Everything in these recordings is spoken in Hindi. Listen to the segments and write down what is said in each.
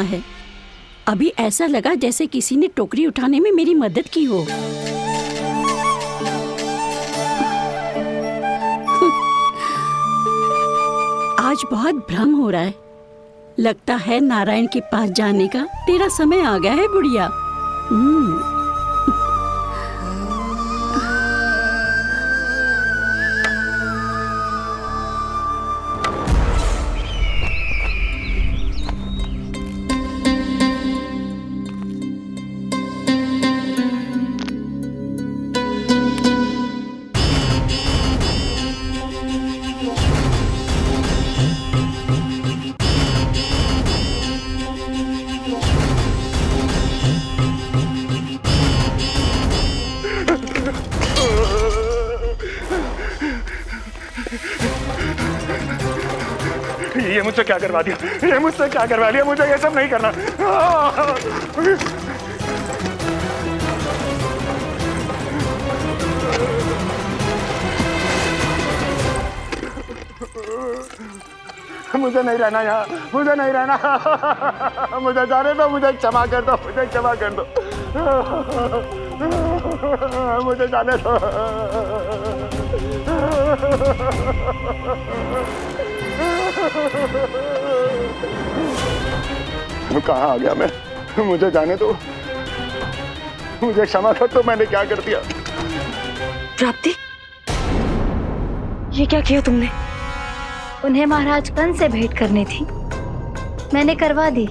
रहा है। अभी ऐसा लगा जैसे किसी ने टोकरी उठाने में मेरी मदद की हो। आज बहुत भ्रम हो रहा है। लगता है नारायण के पास जाने का तेरा समय आ गया है बुढ़िया। ये मुझसे क्या करवा दिया, ये मुझसे क्या करवा लिया, मुझे ये सब नहीं करना। मुझे नहीं रहना यहाँ, मुझे नहीं रहना, मुझे जाने दो, मुझे क्षमा कर दो, मुझे क्षमा कर दो, मुझे जाने दो। कहाँ आ गया मैं? मुझे जाने दो, मुझे क्षमा कर दो, मैंने क्या कर दिया? प्राप्ति, ये क्या किया तुमने? उन्हें महाराज कंस से भेंट करनी थी, मैंने करवा दी।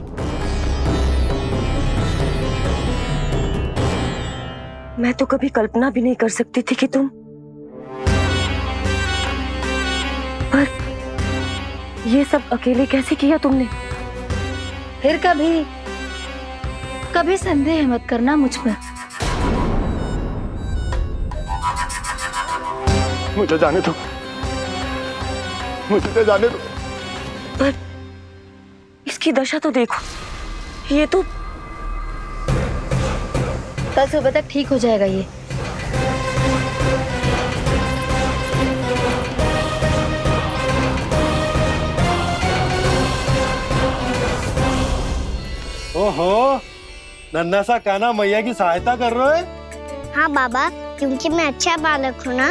मैं तो कभी कल्पना भी नहीं कर सकती थी कि तुम, पर ये सब अकेले कैसे किया तुमने? फिर कभी संदेह मत करना मुझ पर। मुझे जाने दो, मुझे जाने दो। पर इसकी दशा तो देखो, ये तो कल सुबह तक ठीक हो जाएगा ये। ओहो, नन्हा सा कान्हा मैया की सहायता कर रहे हो? हाँ बाबा, क्योंकि मैं अच्छा बालक हूँ ना।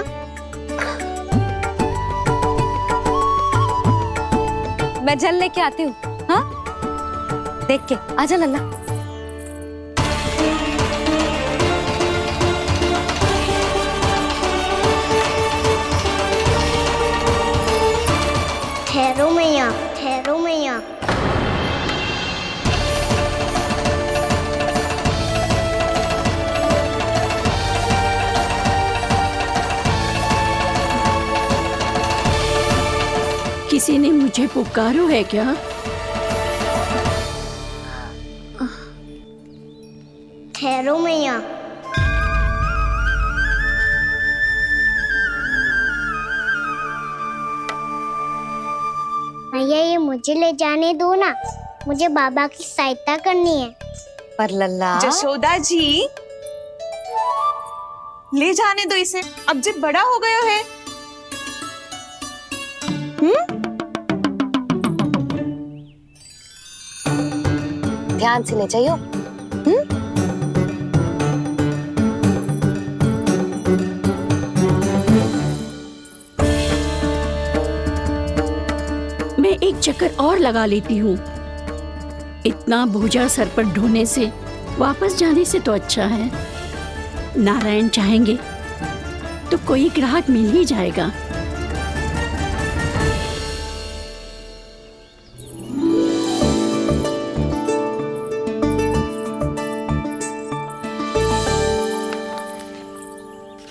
मैं जल लेके आती हूँ। हाँ, देख के आजा लल्ला। ठहरो मैया, ठहरो मैया। किसी ने मुझे पुकारो है क्या? ठहरो मैया। मैया, ये मुझे ले जाने दो ना, मुझे बाबा की सहायता करनी है। पर लल्ला, जशोदा जी, ले जाने दो इसे, अब जब बड़ा हो गया है। ध्यान से ले जाइयो। मैं एक चक्कर और लगा लेती हूँ। इतना बोझा सर पर ढोने से वापस जाने से तो अच्छा है। नारायण चाहेंगे तो कोई ग्राहक मिल ही जाएगा।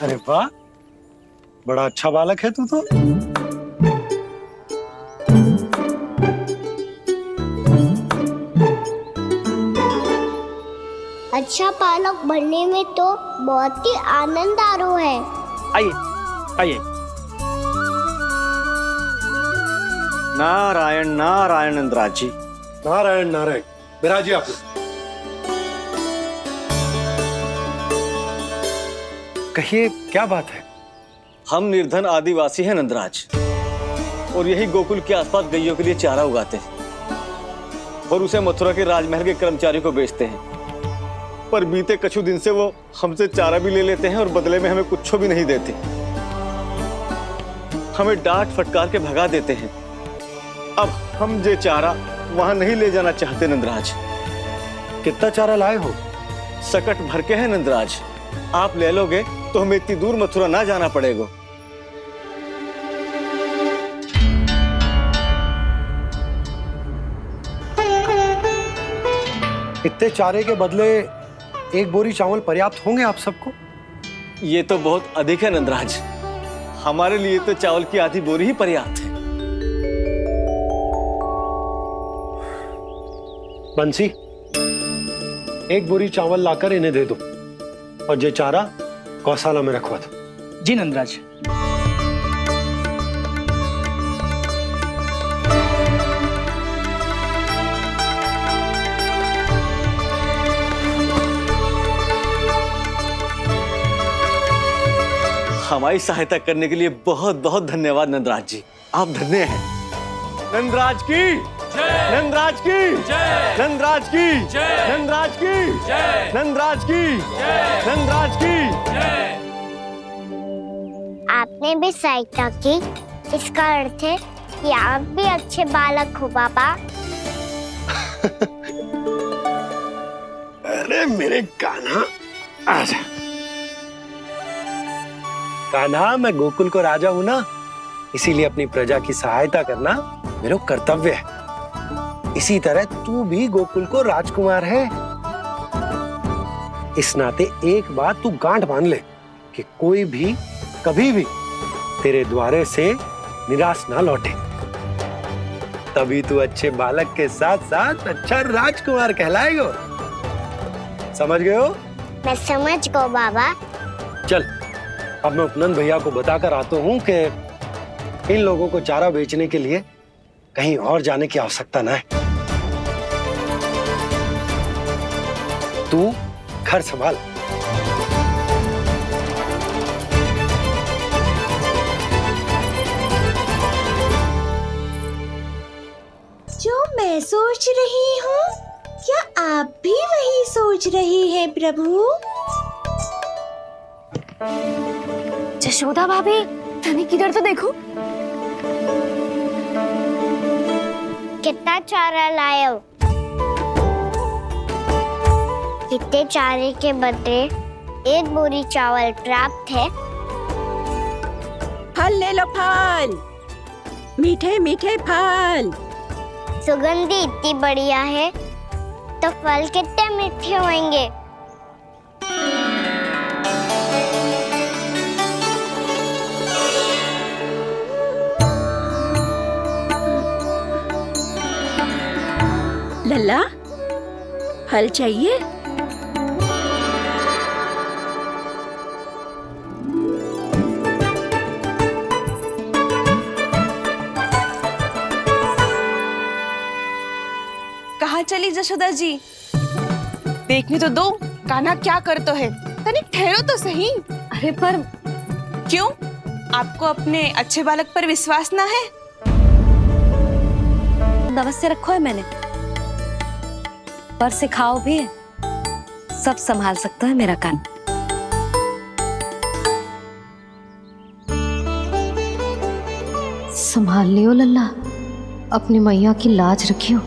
अरे वाह, बड़ा अच्छा बालक है तू तो। अच्छा बालक बनने में तो बहुत ही आनंद आ रहा है। आइए, आइए। नारायण नारायण इंद्राज जी। नारायण नारायण, बिराजिए आप लोग। कहिए, क्या बात है? हम निर्धन आदिवासी हैं नंदराज, और यही गोकुल के आसपास गैयों के लिए चारा उगाते हैं। और उसे मथुरा के राजमहल के कर्मचारी को बेचते हैं। पर बीते कुछ दिन से वो हमसे चारा भी ले लेते हैं और बदले में हमें कुछ भी नहीं देते। हमें डांट फटकार के भगा देते हैं। अब हम ये चारा वहां नहीं ले जाना चाहते नंदराज। कितना चारा लाए हो? सकट भर के है नंदराज। आप ले लोगे तो हमें इतनी दूर मथुरा ना जाना पड़ेगा। इतने चारे के बदले एक बोरी चावल पर्याप्त होंगे आप सबको? ये तो बहुत अधिक है नंदराज। हमारे लिए तो चावल की आधी बोरी ही पर्याप्त है। बंसी, एक बोरी चावल लाकर इन्हें दे दो और ये चारा गौशाला में रखवा दो। जी नंदराज। हमारी सहायता करने के लिए बहुत बहुत धन्यवाद नंदराज जी। आप धन्य हैं। नंदराज की नंदराज की नंदराज की नंदराज की नंदराज की नंदराज की। आपने भी सहायता की, इसका अर्थ है कि आप भी अच्छे बालक हो पापा। अरे मेरे कान्हा, आजा। कान्हा, मैं गोकुल को राजा हूं ना, इसीलिए अपनी प्रजा की सहायता करना मेरा कर्तव्य है। इसी तरह तू भी गोकुल को राजकुमार है। इस नाते एक बात तू गांठ बांध ले कि कोई भी कभी भी तेरे द्वारे से निराश ना लौटे। तभी तू अच्छे बालक के साथ साथ अच्छा राजकुमार कहलाएगा। समझ गए हो? मैं समझ गई बाबा। चल, अब मैं उपनंद भैया को बताकर आता हूँ कि इन लोगों को चारा बेचने के लिए कहीं और जाने की आवश्यकता ना है। तू घर संभाल। जो मैं सोच रही हूँ, क्या आप भी वही सोच रही हैं प्रभु? जशोदा भाभी, तनिक इधर तो देखो। कितना चारा लाए हो? कितने चारे के बदले एक बोरी चावल प्राप्त है। फल ले लो, फल, मीठे मीठे फल। सुगंधी इतनी बढ़िया है तो फल कितने मीठे होंगे। लल्ला, फल चाहिए? कहाँ चली जशोदा जी? देखने तो दो कान्हा क्या कर तो है। तनिक ठहरो तो सही। अरे पर क्यों? आपको अपने अच्छे बालक पर विश्वास ना है? अवश्य रखो है मैंने, पर सिखाओ भी है। सब संभाल सकता है मेरा कान। संभाल लियो लल्ला, अपनी मैया की लाज रखियो।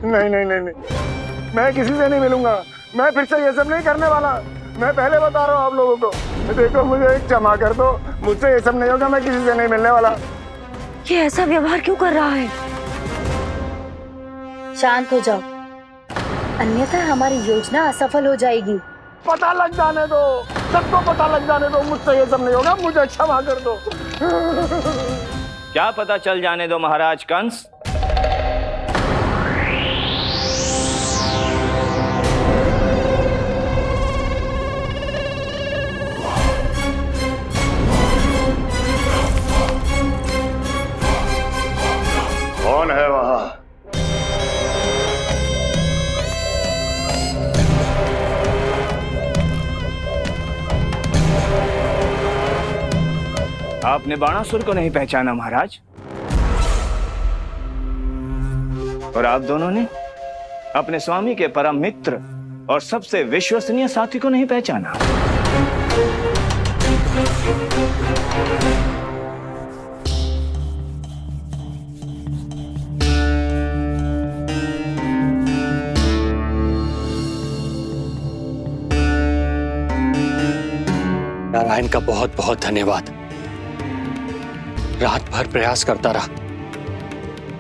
नहीं नहीं नहीं नहीं, मैं किसी से नहीं मिलूंगा। मैं फिर से ये सब नहीं करने वाला। मैं पहले बता रहा हूँ आप लोगों को। देखो, मुझे एक क्षमा कर दो, मुझसे ये सब नहीं होगा। मैं किसी से नहीं मिलने वाला। ये ऐसा व्यवहार क्यों कर रहा है? शांत हो जाओ, अन्यथा हमारी योजना असफल हो जाएगी। पता लग जाने दो, सबको पता लग जाने दो। मुझसे ये सब नहीं होगा, मुझे क्षमा कर दो। क्या पता चल जाने दो महाराज कंस। कौन है वहां? आपने बाणासुर को नहीं पहचाना महाराज, और आप दोनों ने अपने स्वामी के परम मित्र और सबसे विश्वसनीय साथी को नहीं पहचाना। नारायण का बहुत बहुत धन्यवाद। रात भर प्रयास करता रहा,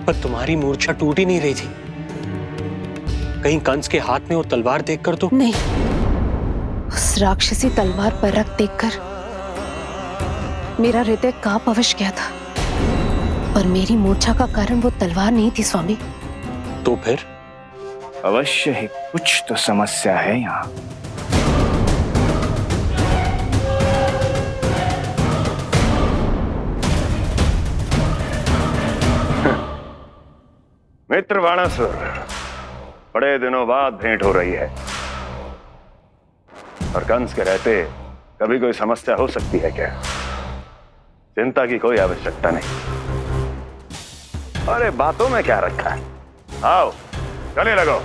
पर तुम्हारी मूर्छा टूट ही नहीं रही थी। कहीं कंस के हाथ में वो तलवार देखकर तो नहीं, उस राक्षसी तलवार पर रख देखकर मेरा हृदय कांप अवश्य गया था, पर मेरी मूर्छा का कारण वो तलवार नहीं थी स्वामी। तो फिर? अवश्य ही कुछ तो समस्या है यहाँ। मित्र बाणासुर, बड़े दिनों बाद भेंट हो रही है, और कंस के रहते कभी कोई समस्या हो सकती है क्या? चिंता की कोई आवश्यकता नहीं। अरे बातों में क्या रखा है, आओ गले लगो।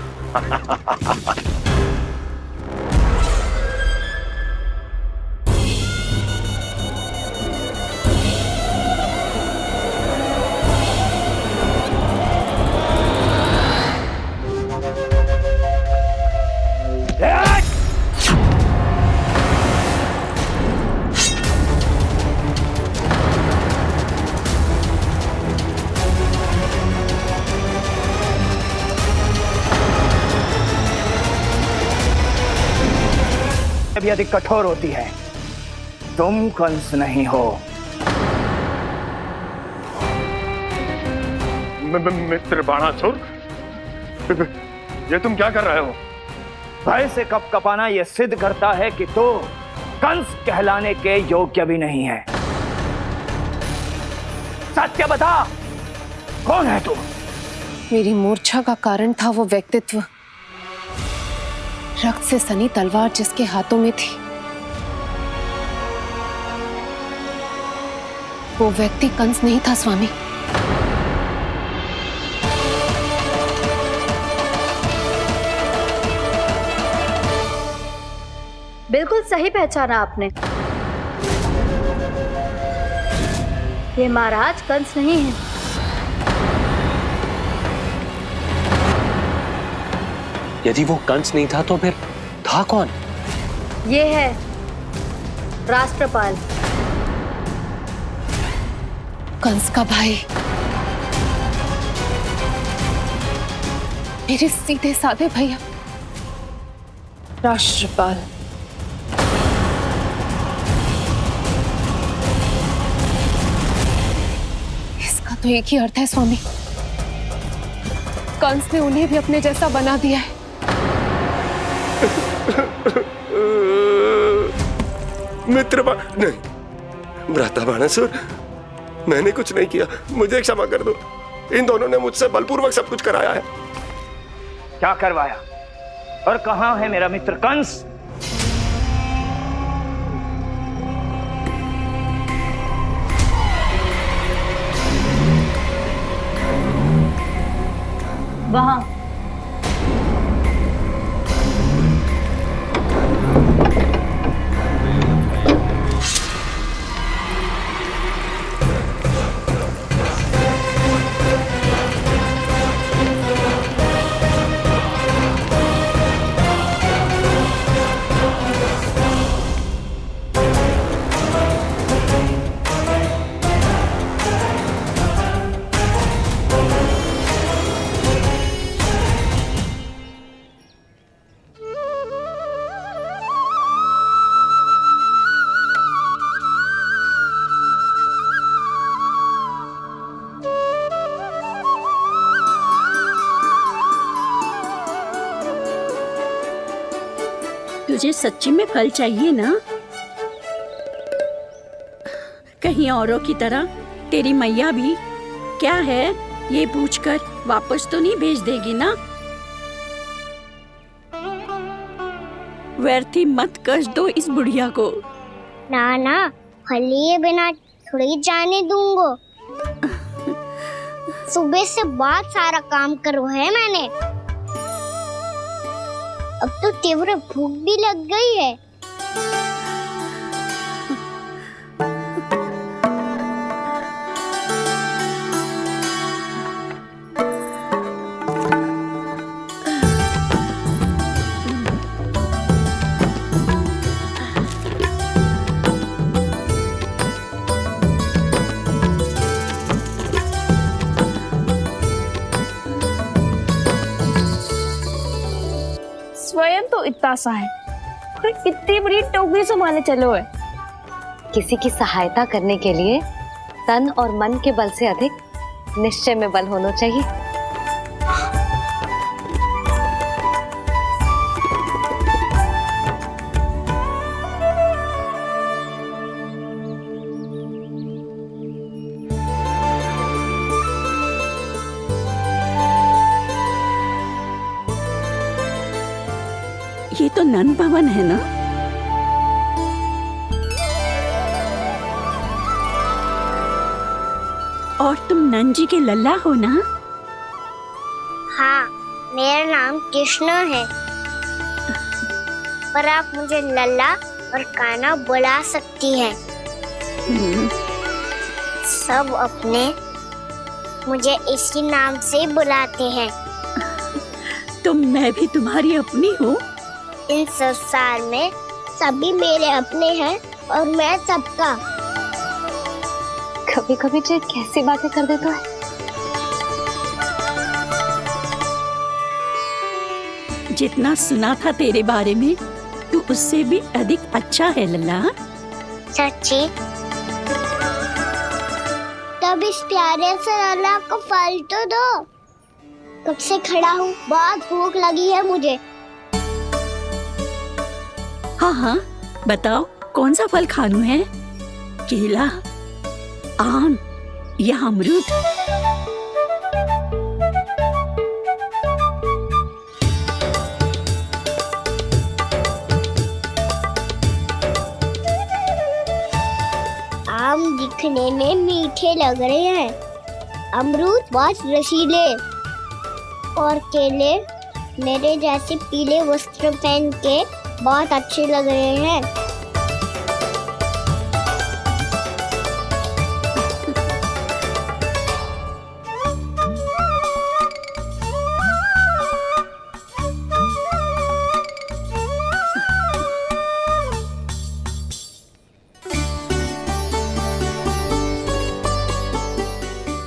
भी अधिक कठोर होती है। तुम कंस नहीं हो। मित्र बाणासुर, ये तुम क्या कर रहे हो? भय से कपकपाना यह सिद्ध करता है कि तू कंस कहलाने के योग्य भी नहीं है। सत्य बता, कौन है तू? मेरी मूर्छा का कारण था वो व्यक्तित्व, रक्त से सनी तलवार जिसके हाथों में थी। वो व्यक्ति कंस नहीं था स्वामी। बिल्कुल सही पहचाना आपने। ये महाराज कंस नहीं है। यदि वो कंस नहीं था तो फिर था कौन? ये है राष्ट्रपाल, कंस का भाई। मेरे सीधे साधे भैया राष्ट्रपाल। इसका तो एक ही अर्थ है स्वामी, कंस ने उन्हें भी अपने जैसा बना दिया है। मित्र नहीं, भ्राता बाणासुर, मैंने कुछ नहीं किया, मुझे क्षमा कर दो। इन दोनों ने मुझसे बलपूर्वक सब कुछ कराया है। क्या करवाया और कहां है मेरा मित्र कंस? वहां। तुझे सच्ची में कल चाहिए ना? कहीं औरों की तरह तेरी मैया भी क्या है ये पूछकर वापस तो नहीं भेज देगी ना? व्यर्थ ही मत कष्ट दो इस बुढ़िया को। ना ना, फल लिए बिना थोड़ी जाने दूंगो। सुबह से बहुत सारा काम करो है मैंने। अब तो तीव्र भूख भी लग गई है। स्वयं तो इतना सा है, कोई कितनी बड़ी टोकरी संभालने चलो है। किसी की सहायता करने के लिए तन और मन के बल से अधिक निश्चय में बल होना चाहिए। ये तो नन भवन है ना? और तुम नन जी के लल्ला हो ना? हाँ, मेरा नाम कृष्ण है, पर आप मुझे लल्ला और कान्हा बुला सकती हैं। सब अपने मुझे इसी नाम से बुलाते हैं। तो मैं भी तुम्हारी अपनी हूँ। इन संसार में सभी मेरे अपने हैं और मैं सबका। कभी कभी जो कैसी बातें कर देता है। जितना सुना था तेरे बारे में, तू उससे भी अधिक अच्छा है लल्ला। सच्ची? तब इस प्यारे से लल्ला को फल तो दो। कब से खड़ा हूँ, बहुत भूख लगी है मुझे। हाँ हाँ, बताओ कौन सा फल खानू है? केला, आम या अमरूद? आम दिखने में मीठे लग रहे हैं, अमरूद बहुत रसीले और केले मेरे जैसे पीले वस्त्र पहन के बहुत अच्छे लग रहे हैं।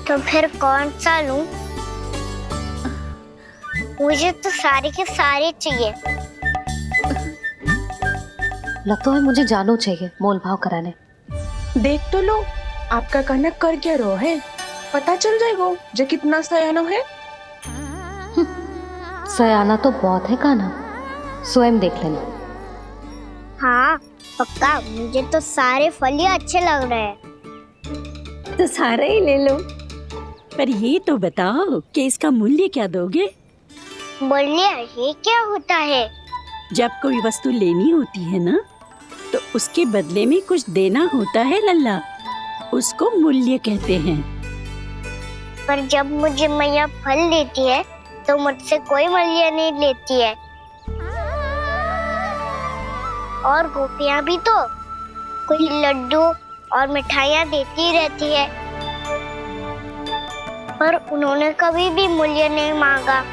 तो फिर कौन सा लूं? मुझे तो सारे के सारे चाहिए। लगता है मुझे जानो चाहिए मोल भाव कराने। देख तो लो, आपका कहना कर क्या रो है, पता चल जाएगा जो कितना सयाना है। सयाना तो बहुत है कान्हा, स्वयं देख लेना। हाँ पक्का, मुझे तो सारे फल ही अच्छे लग रहे हैं। तो सारे ही ले लो। पर ये तो बताओ कि इसका मूल्य क्या दोगे? मूल्य ये क्या होता है? जब कोई वस्तु लेनी होती है ना, तो उसके बदले में कुछ देना होता है लल्ला, उसको मूल्य कहते हैं। पर जब मुझे मैया फल देती है तो मुझसे कोई मूल्य नहीं लेती है। और गोपियां भी तो कोई लड्डू और मिठाइयाँ देती रहती है, पर उन्होंने कभी भी मूल्य नहीं मांगा।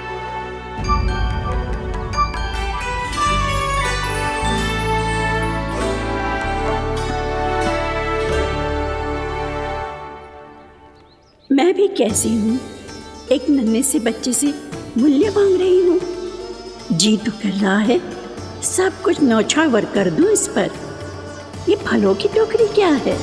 मैं भी कैसी हूँ, एक नन्हे से बच्चे से मूल्य मांग रही हूँ। जी तो कर रहा है सब कुछ न्यौछावर कर दूं इस पर। ये फलों की टोकरी क्या है?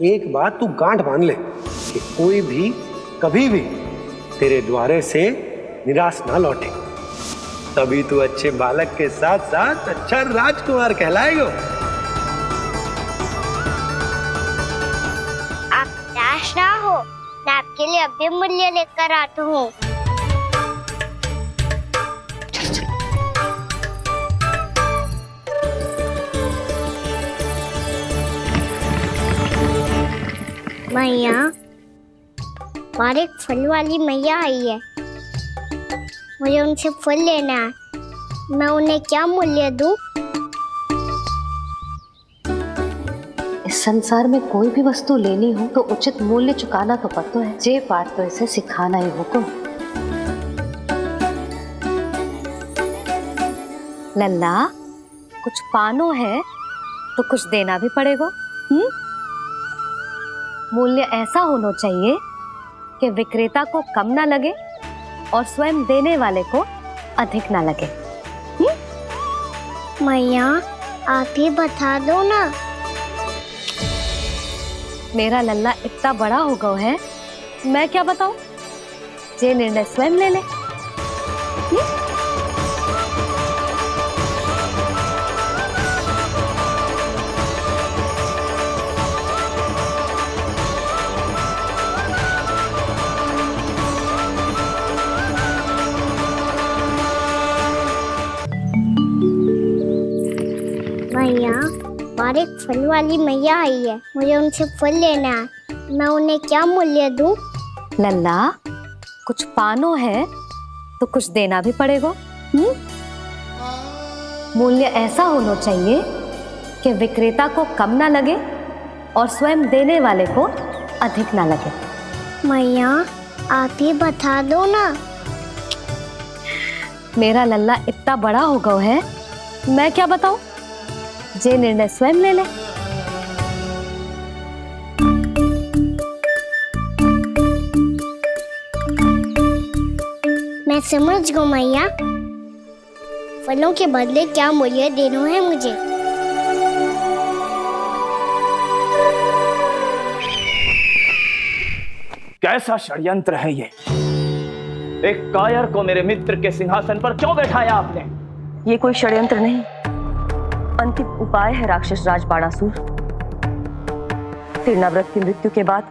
एक बात तू गांठ बांध ले कि कोई भी कभी भी तेरे द्वारे से निराश ना लौटे, तभी तू अच्छे बालक के साथ साथ अच्छा राजकुमार कहलाएगा। निराश ना हो, मैं आपके लिए अभी मूल्य लेकर आता हूँ। मैया, और एक फल वाली मैया आई है, मुझे उनसे फल लेना है। मैं उन्हें क्या मूल्य दूं? इस संसार में कोई भी वस्तु लेनी हो तो उचित मूल्य चुकाना तो पड़ता है। जे पाठ तो इसे सिखाना ही हुक्म। लल्ला, कुछ पानो है तो कुछ देना भी पड़ेगा। मूल्य ऐसा होना चाहिए कि विक्रेता को कम ना लगे और स्वयं देने वाले को अधिक ना लगे। मैया, आप ही बता दो ना। मेरा लल्ला इतना बड़ा हो गया है, मैं क्या बताऊं? जे निर्णय स्वयं ले ले। मैया, और एक फल वाली मैया आई है, मुझे उनसे फल लेना है। मैं उन्हें क्या मूल्य दूं? लल्ला, कुछ पानो है तो कुछ देना भी पड़ेगा। मूल्य ऐसा होना चाहिए कि विक्रेता को कम ना लगे और स्वयं देने वाले को अधिक ना लगे। मैया, आप ही बता दो ना। मेरा लल्ला इतना बड़ा हो गया है, मैं क्या बताऊं? जे निर्णय स्वयं ले ले। मैं समझ गई मैया, फलों के बदले क्या मूल्य देना है मुझे। कैसा षड्यंत्र है ये? एक कायर को मेरे मित्र के सिंहासन पर क्यों बैठाया आपने? ये कोई षड्यंत्र नहीं, अंतिम उपाय है राक्षस राज बाणासुर। तीर्णाव्रत की मृत्यु के बाद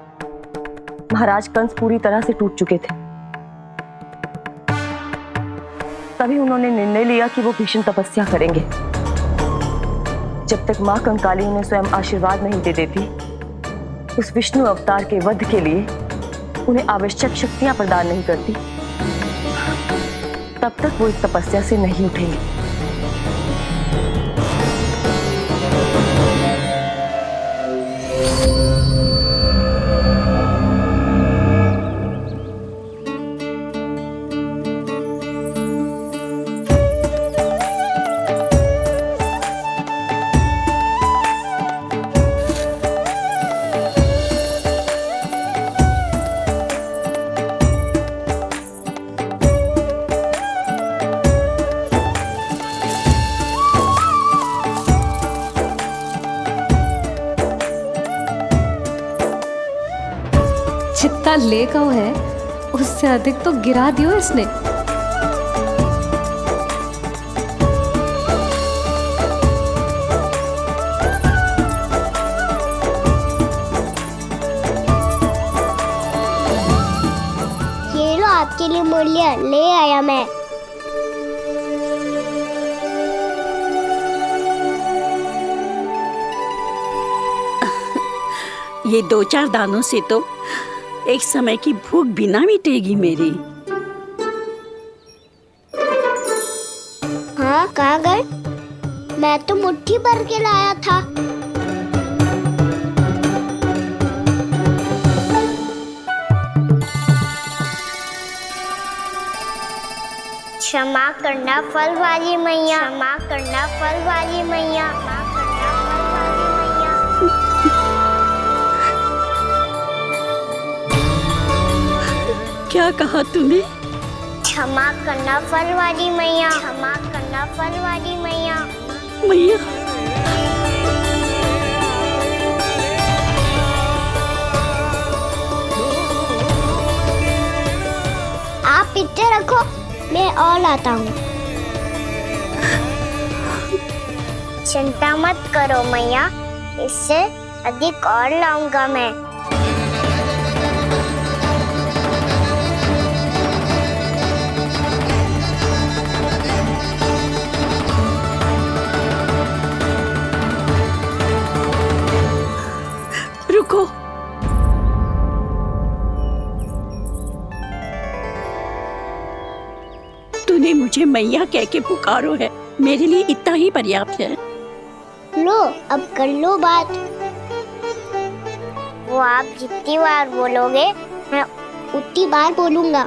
महाराज कंस पूरी तरह से टूट चुके थे। तभी उन्होंने निर्णय लिया कि वो भीषण तपस्या करेंगे। जब तक मां कंकाली उन्हें स्वयं आशीर्वाद नहीं दे देती, उस विष्णु अवतार के वध के लिए उन्हें आवश्यक शक्तियां प्रदान नहीं करती, तब तक वो इस तपस्या से नहीं उठेंगे। जितना ले गया है उससे अधिक तो गिरा दियो इसने। ये लो आपके लिए मूल्य ले आया मैं। ये 2-4 दानों से तो एक समय की भूख भी ना मिटेगी मेरी। हाँ, कहाँ गए? मैं तो मुट्ठी भर के लाया था। क्षमा करना फल वाली मैया, क्षमा करना फल वाली मैया, क्षमा करना फल वाली मैया। क्या कहा तूने? क्षमा करना फल वाली मैया, क्षमा करना फल वाली मैया। मैया, आप इतने रखो, मैं और लाता हूँ। चिंता मत करो मैया, इससे अधिक और लाऊंगा मैं। रुको। तूने मुझे मैया कह के पुकारो है, मेरे लिए इतना ही पर्याप्त है। लो अब कर लो बात। वो आप जितनी बार बोलोगे मैं उतनी बार बोलूंगा।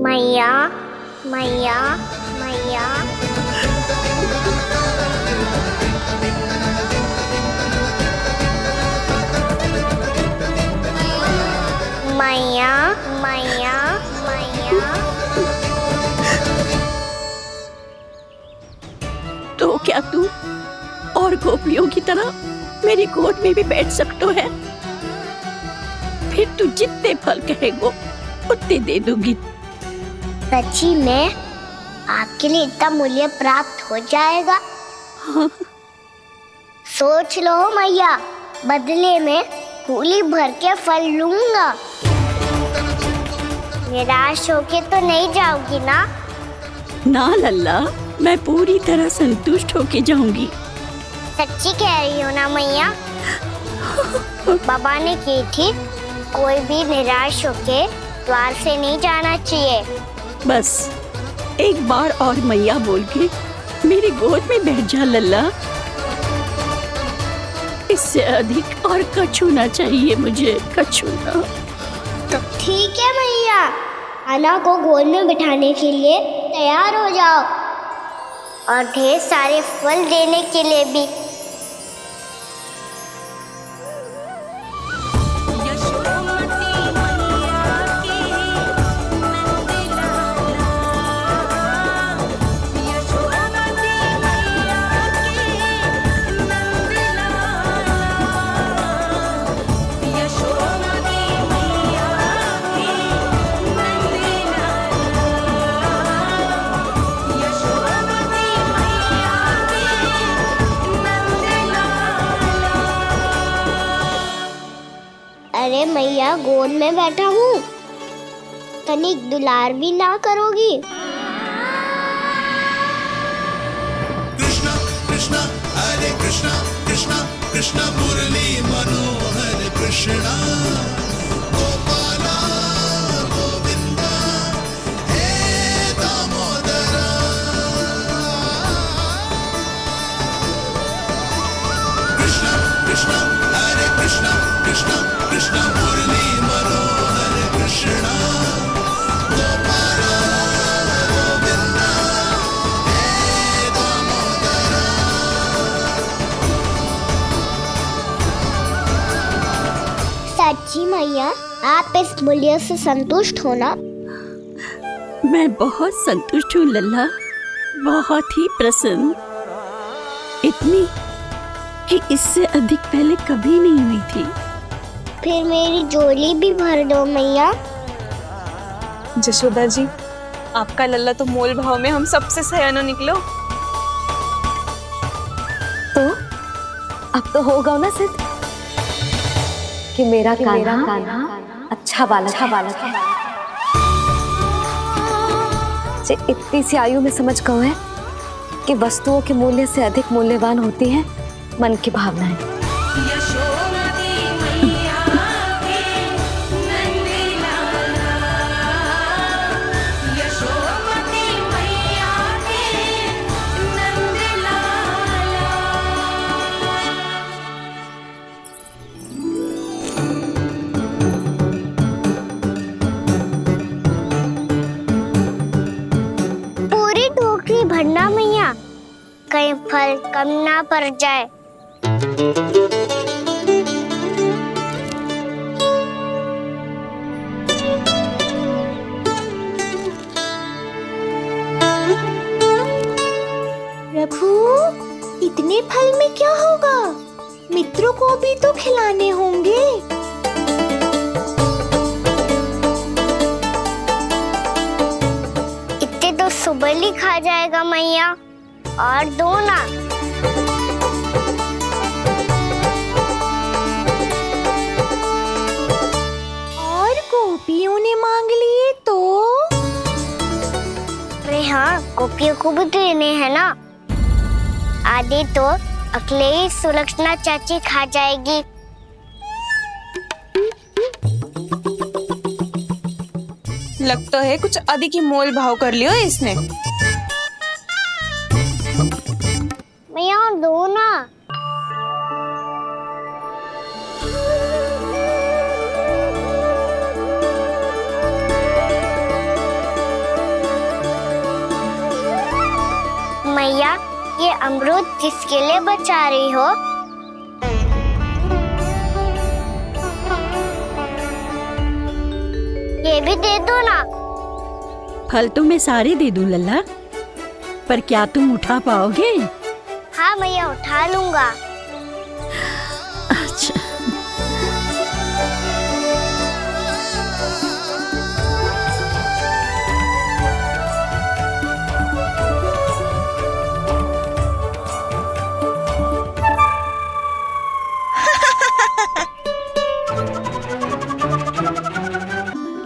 मैया मैया मैया। मैया मैया मैया। तो क्या तू और गोपियों की तरह मेरी गोद में भी बैठ सकते है? फिर तू जितने फल कहेगो उतने दे दूंगी। सच्ची में आपके लिए इतना मूल्य प्राप्त हो जाएगा? हाँ। सोच लो मैया, बदले में फूली भर के फल लूंगा। निराश होके तो नहीं जाओगी ना? ना लल्ला, मैं पूरी तरह संतुष्ट होके जाऊंगी। सच्ची कह रही हो ना मैया? बाबा ने की थी कोई भी निराश होके द्वार से नहीं जाना चाहिए। बस एक बार और मैया बोल के मेरी गोद में बैठ जा लल्ला। इससे अधिक और कछु ना चाहिए मुझे, कछु ना। तो ठीक है मैया, आना को गोद में बिठाने के लिए तैयार हो जाओ और ढेर सारे फल देने के लिए भी। अरे मैया, गोद में बैठा हूँ, तनिक दुलार भी ना करोगी? कृष्णा कृष्णा हरे कृष्णा कृष्णा कृष्णा मुरली मनोहर कृष्णा गोपाला गोविंदा हे दामोदरा। कृष्णा कृष्णा हरे कृष्णा कृष्णा कृष्णा मुरली मनोहर कृष्णा गोपाला गोविंदा हे दामोदरा। सच्ची मैया, आप इस मूल्य से संतुष्ट हो ना? मैं बहुत संतुष्ट हूँ लल्ला, बहुत ही प्रसन्न। इतनी कि इससे अधिक पहले कभी नहीं हुई थी। फिर मेरी झोली भी भर दो मैया। जशोदा जी, आपका लल्ला तो मोल भाव में हम सबसे सयाना निकलो। तो अब तो होगा ना सिद्ध कि मेरा कान्हा अच्छा बालक है। जे इतनी सी आयु में समझ गए है कि वस्तुओं के मूल्य से अधिक मूल्यवान होती है मन की भावनाएं। पूरी टोकरी भरना मैया, कहीं फल कम ना पड़ जाए। प्रभु, इतने फल में क्या होगा? मित्रों को भी तो खिलाने होंगे। इतने तो सुबह ही खा जाएगा मैया, और दो ना। और गोपियों ने मांग लिए तो? अरे हाँ, गोपियों को भी देने हैं ना। आधे तो अकेले सुलक्षणा चाची खा जाएगी। लगता है कुछ अधिक ही मोल भाव कर लियो इसने। मैया दो ना। मैया ये अमरूद किसके लिए बचा रही हो? ये भी दे दो ना। फल तो मैं सारे दे दूं लल्ला, पर क्या तुम उठा पाओगे? हाँ मैया उठा लूंगा। अच्छा।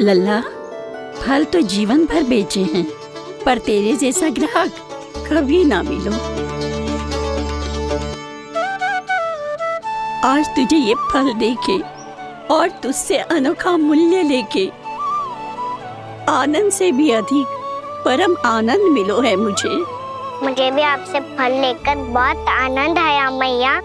लल्ला, फल तो जीवन भर बेचे हैं, पर तेरे जैसा ग्राहक कभी ना मिलो। आज तुझे ये फल देके और तुझसे अनोखा मूल्य लेके आनंद से भी अधिक परम आनंद मिलो है मुझे। मुझे भी आपसे फल लेकर बहुत आनंद आया मैया।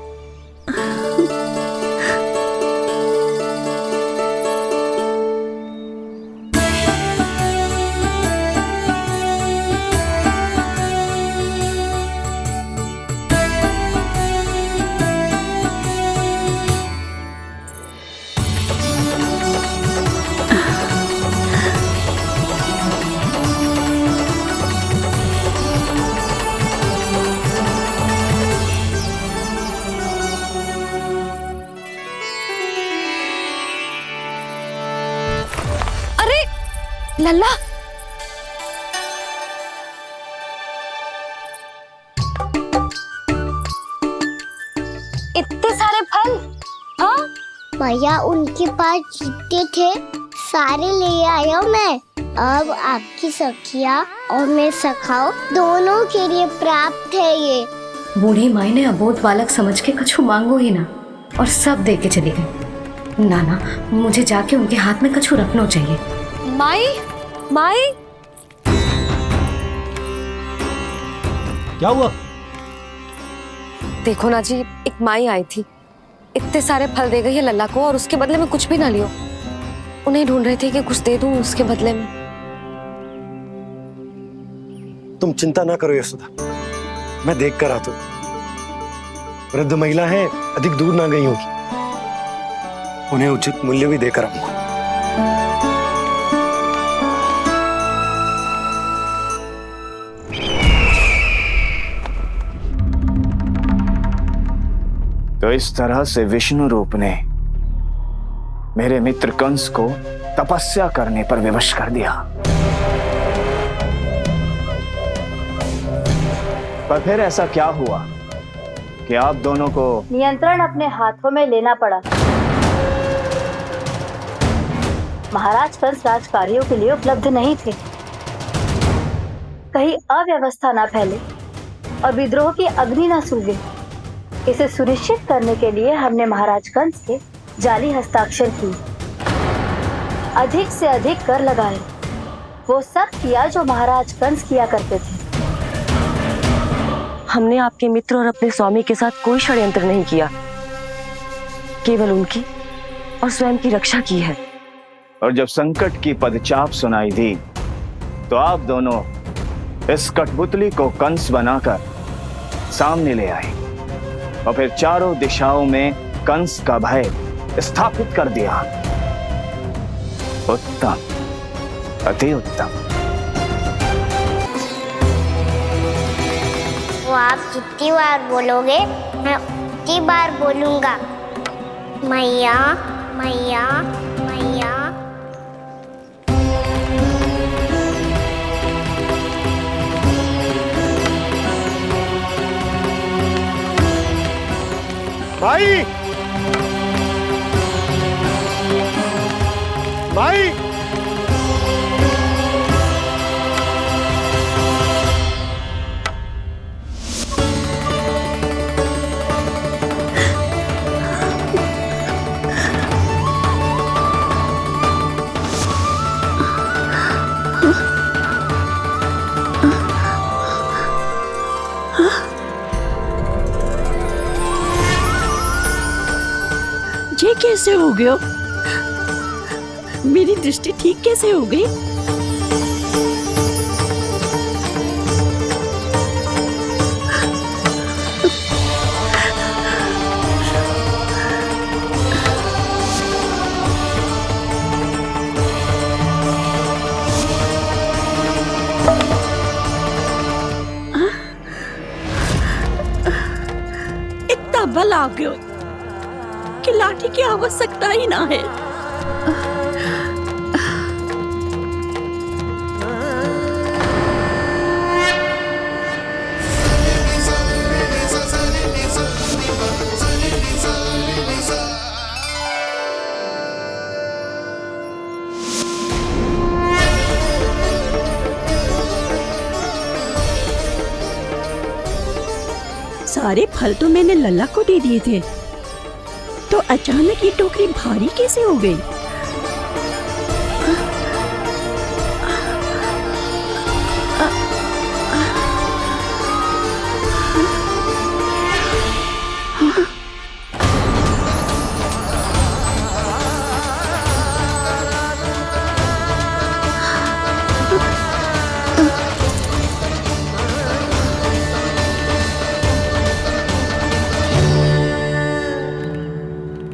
लल्ला, इतने सारे फल? हाँ भैया उनके पास जितने थे सारे ले आया मैं। अब आपकी सखिया और मैं सखाओ दोनों के लिए प्राप्त है ये। बूढ़ी माई ने अबोध बालक समझ के कछु मांगो ही ना और सब दे के चली गई। नाना, मुझे जाके उनके हाथ में कछु रखना चाहिए। माई, माई, क्या हुआ? देखो ना जी, एक माई आई थी, इतने सारे फल दे गई है लल्ला को और उसके बदले में कुछ भी ना लियो। उन्हें ढूंढ रहे थे कि कुछ दे दूं उसके बदले में। तुम चिंता ना करो यशोदा, मैं देख कर आता हूं। वृद्ध महिला है, अधिक दूर ना गई होगी, उन्हें उचित मूल्य भी देकर आऊंगा। तो इस तरह से विष्णु रूप ने मेरे मित्र कंस को तपस्या करने पर विवश कर दिया। पर फिर ऐसा क्या हुआ कि आप दोनों को नियंत्रण अपने हाथों में लेना पड़ा। महाराज कंस राजकार्यों के लिए उपलब्ध नहीं थे। कहीं अव्यवस्था ना फैले और विद्रोह की अग्नि ना सूखे, इसे सुनिश्चित करने के लिए हमने महाराज कंस के जाली हस्ताक्षर किए, अधिक से अधिक कर लगाए, वो सब किया जो महाराज कंस किया करते थे। हमने आपके मित्र और अपने स्वामी के साथ कोई षड्यंत्र नहीं किया, केवल उनकी और स्वयं की रक्षा की है। और जब संकट की पदचाप सुनाई दी तो आप दोनों इस कठपुतली को कंस बनाकर सामने ले आए और फिर चारों दिशाओं में कंस का भय स्थापित कर दिया। उत्तम, अति उत्तम। वो आप जितनी बार बोलोगे मैं उतनी बार बोलूंगा। मैया मैया मैया। माई, माई, ये कैसे हो गया? मेरी दृष्टि ठीक कैसे हो गई? इतना बल आ गयो कि लाठी की आवश्यकता ही ना है। सारे फल तो मैंने लल्ला को दे दिए थे, तो अचानक ये टोकरी भारी कैसे हो गई?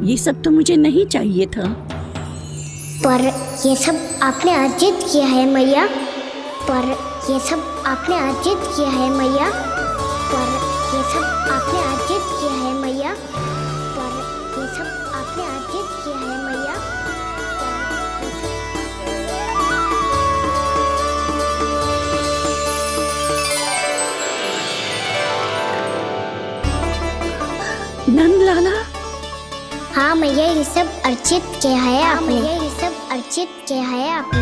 ये सब तो मुझे नहीं चाहिए था। पर ये सब आपने अर्जित किया है मैया। पर ये सब आपने अर्जित किया है मैया। पर ये सब आपने अर्जित किया है मैया। पर ये सब आपने अर्जित किया है मैया। नंद लाला। हाँ मैया, ये सब अर्जित किया है आपने। ये सब अर्जित किया है आपने।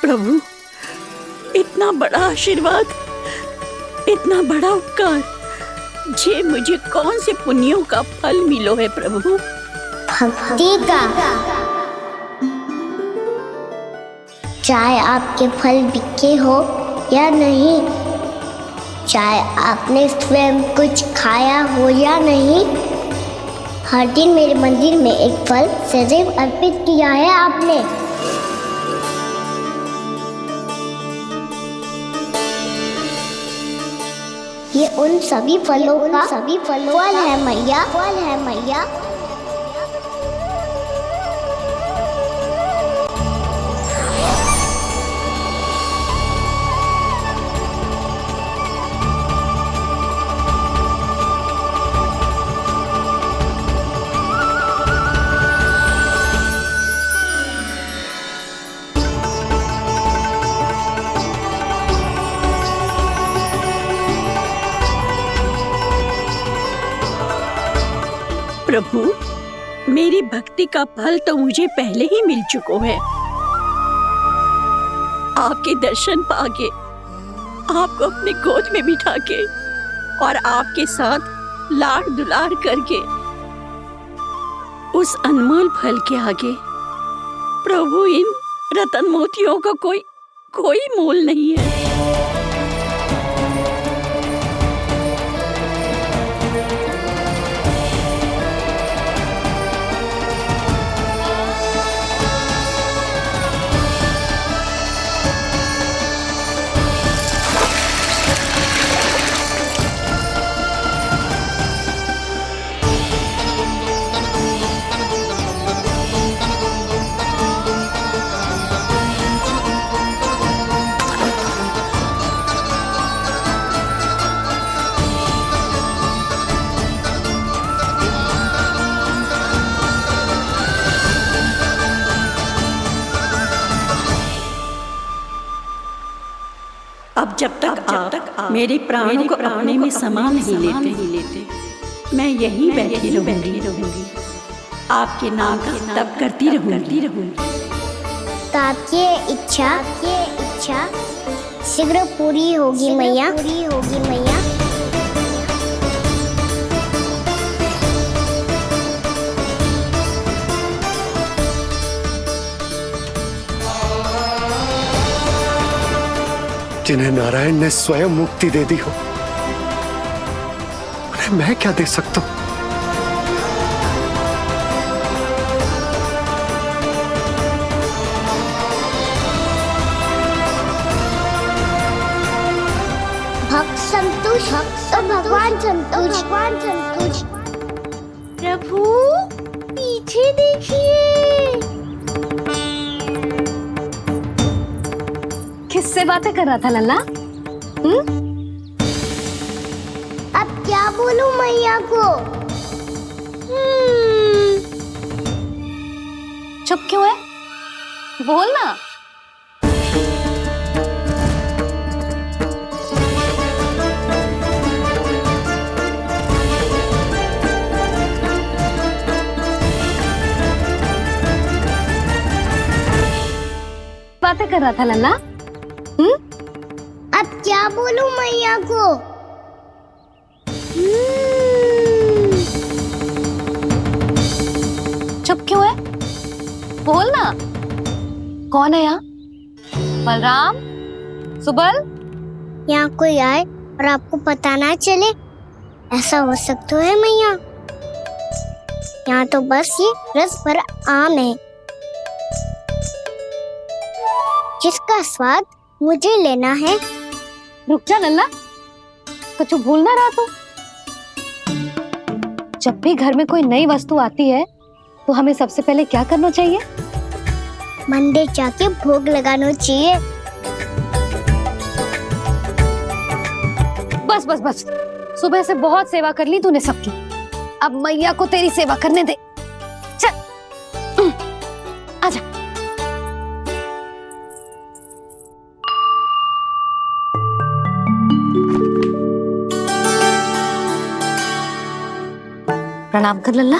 प्रभु, इतना बड़ा आशीर्वाद, इतना बड़ा उपकार, जे मुझे कौन से पुण्यों का फल मिलो है प्रभु? भक्ति का। चाहे आपके फल बिके हो या नहीं, चाहे आपने स्वयं कुछ खाया हो या नहीं, हर दिन मेरे मंदिर में एक फल सदैव अर्पित किया है आपने। ये उन सभी फलों का फल है मैया। फल है मैया। प्रभु, मेरी भक्ति का फल तो मुझे पहले ही मिल चुका है। आपके दर्शन पाके, आपको अपने गोद में बिठा के और आपके साथ लाड दुलार करके, उस अनमोल फल के आगे प्रभु इन रतन मोतियों का कोई मोल नहीं है। अब जब तक आप मेरे प्राणों को अपने में समा नहीं लेते, मैं यहीं बैठी रहूंगी, आपके नाम का तप करती रहूंगी। तो आपकी इच्छा शीघ्र पूरी होगी मैया। जिन्हें नारायण ने स्वयं मुक्ति दे दी हो, उन्हें मैं क्या दे सकता हूं? भक्त संतोष तो भगवान संतोष। प्रभु पीछे देखिए। किससे बातें कर रहा था लल्ला? अब क्या बोलूं मैया को? चुप क्यों है? बोल ना। बातें कर रहा था लल्ला? अब क्या बोलूं मैया को? चुप क्यों है? बोल ना। कौन है यहाँ? बलराम, सुबल? यहाँ कोई आए और आपको पता ना चले, ऐसा हो सकता है मैया? यहाँ तो बस ये रस भर आम है, जिसका स्वाद मुझे लेना है। रुक जा लल्ला, कुछ भूल ना रहा तू। जब भी घर में कोई नई वस्तु आती है तो हमें सबसे पहले क्या करना चाहिए? मंदिर जाके भोग लगाना चाहिए। बस बस बस, सुबह से बहुत सेवा कर ली तूने सबकी, अब मैया को तेरी सेवा करने दे। चल आजा। प्रणाम कर लल्ला।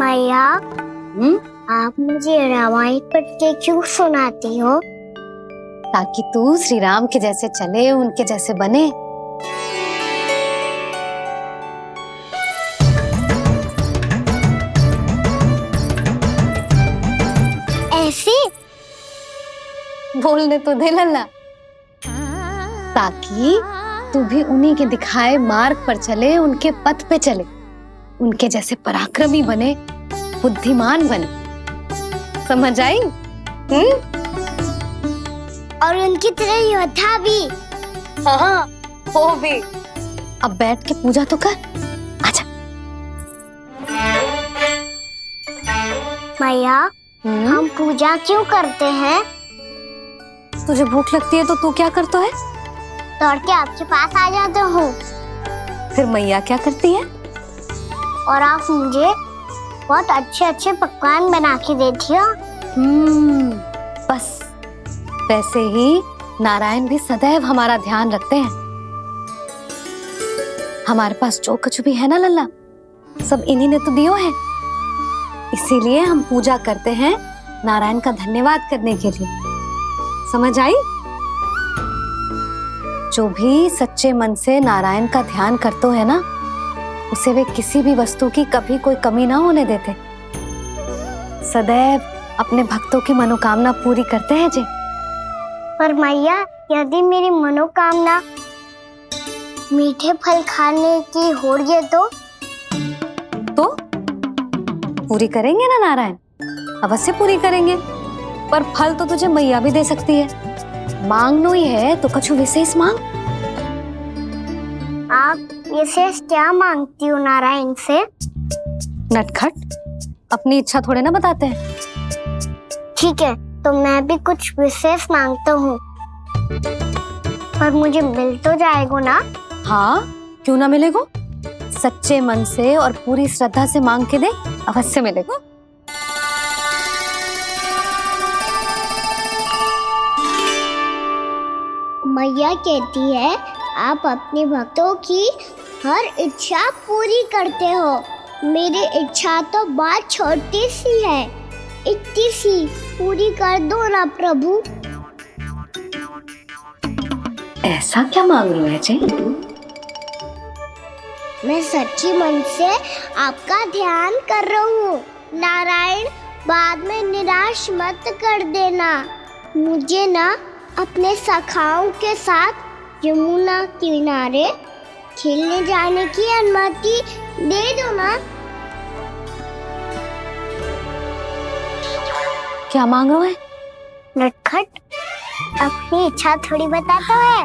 मैया, आप मुझे रामायण पढ़ के क्यों सुनाती हो? ताकि तू श्री राम के जैसे चले, उनके जैसे बने। ऐसे बोलने तो दे लल्ला, ताकि तू भी उन्हीं के दिखाए मार्ग पर चले, उनके पथ पे चले, उनके जैसे पराक्रमी बने, बुद्धिमान बने। समझ आई? और उनकी तरह योद्धा भी। हाँ, वो भी। अब बैठ के पूजा तो कर। आजा। मैया, हम पूजा क्यों करते हैं? तुझे भूख लगती है तो तू क्या करता है? दौड़ के आपके पास आ जाता हूँ। फिर मैया क्या करती है? और आप मुझे बहुत अच्छे अच्छे पकवान बना के देती हो। बस वैसे ही नारायण भी सदैव हमारा ध्यान रखते हैं। हमारे पास जो कुछ भी है ना लल्ला, सब इन्हीं ने तो दियो है। इसीलिए हम पूजा करते हैं नारायण का धन्यवाद करने के लिए। समझ आई? जो भी सच्चे मन से नारायण का ध्यान करते है ना, उसे वे किसी भी वस्तु की कभी कोई कमी ना होने देते। सदैव अपने भक्तों की मनोकामना पूरी करते हैं जी। पर मैया, यदि मेरी मनोकामना मीठे फल खाने की हो रही है तो पूरी करेंगे ना नारायण, अवश्य पूरी करेंगे। पर फल तो तुझे मैया भी दे सकती है। मांगनो ही है तो कछु विशेष मांग। आप विशेष क्या मांगती हो नारायण से? नटखट, अपनी इच्छा थोड़े ना बताते हैं। ठीक है, तो मैं भी कुछ विशेष मांगता हूँ, पर मुझे मिल तो जाएगा ना? हाँ, क्यों ना मिलेगा। सच्चे मन से और पूरी श्रद्धा से मांग के दे, अवश्य मिलेगा। मैया कहती है आप अपने भक्तों की हर इच्छा पूरी करते हो। मेरी इच्छा तो बहुत छोटी सी है, इतनी सी पूरी कर दो ना प्रभु। ऐसा क्या मांग रहे हो जी? मैं सच्ची मन से आपका ध्यान कर रहा हूँ। नारायण, बाद में निराश मत कर देना। मुझे ना अपने सखाओं के साथ यमुना किनारे खेलने जाने की अनुमति दे दो ना। क्या मांग रहे हो? नटखट, अपनी इच्छा थोड़ी बताता है।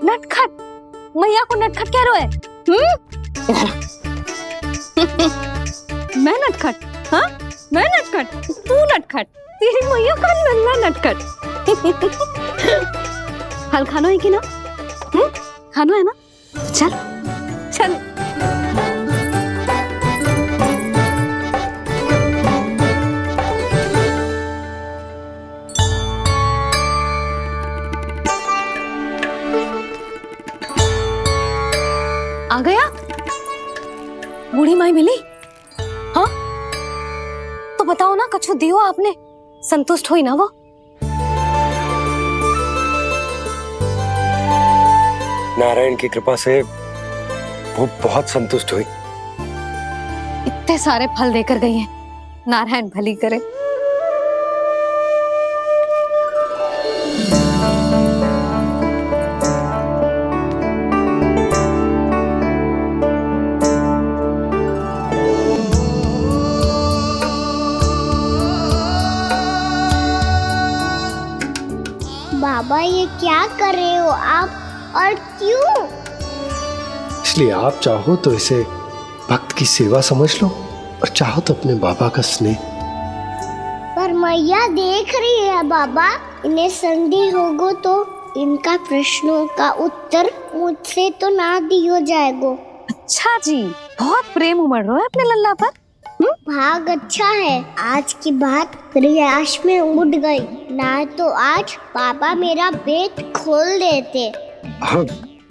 नटखट? मैया को नटखट कह रहे हो? मैं नटखट? हाँ, मैं नटखट? तू नटखट? तेरी मैया का नल्ला नटखट। फल खानो है कि ना? खानो है ना? चल चल। आ गया? बूढ़ी माई मिली? हाँ, तो बताओ ना, कछु दियो आपने, संतुष्ट हुई ना वो? नारायण की कृपा से वो बहुत संतुष्ट हुई। इतने सारे फल देकर गई हैं, नारायण भली करे। बाबा, ये क्या कर रहे हो आप, और क्यों? इसलिए आप चाहो तो इसे भक्त की सेवा समझ लो, और चाहो तो अपने बाबा का स्नेह। पर मैया देख रही है बाबा, इन्हें संदेह होगो तो इनका प्रश्नों का उत्तर मुझसे तो ना दियो जाएगो। अच्छा जी, बहुत प्रेम उमड़ रहा है अपने लल्ला पर। भाग अच्छा है, आज की बात प्रयास में उड़ गई, ना तो आज पापा मेरा पेट खोल देते।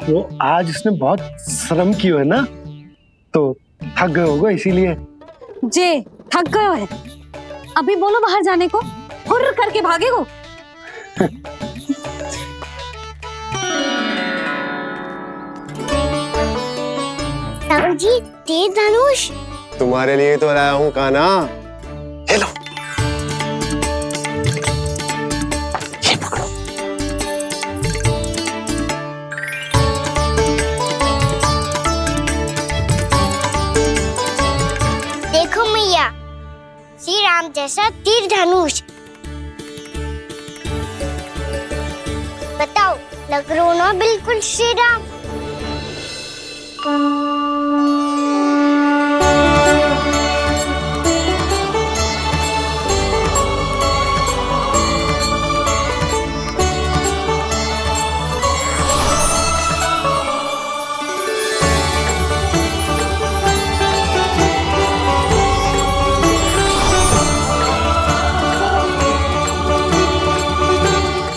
वो आज उसने बहुत श्रम किया है ना, तो थक गए होगा इसीलिए। जे थक गए है, अभी बोलो बाहर जाने को, हुर्र करके भागेगो। जी, तीर धनुष तुम्हारे लिए तो लाया हूँ कान्हा। हेलो, ये पकड़ो। देखो मैया, श्री राम जैसा तीर धनुष। बताओ, लग रहा ना बिल्कुल श्री राम?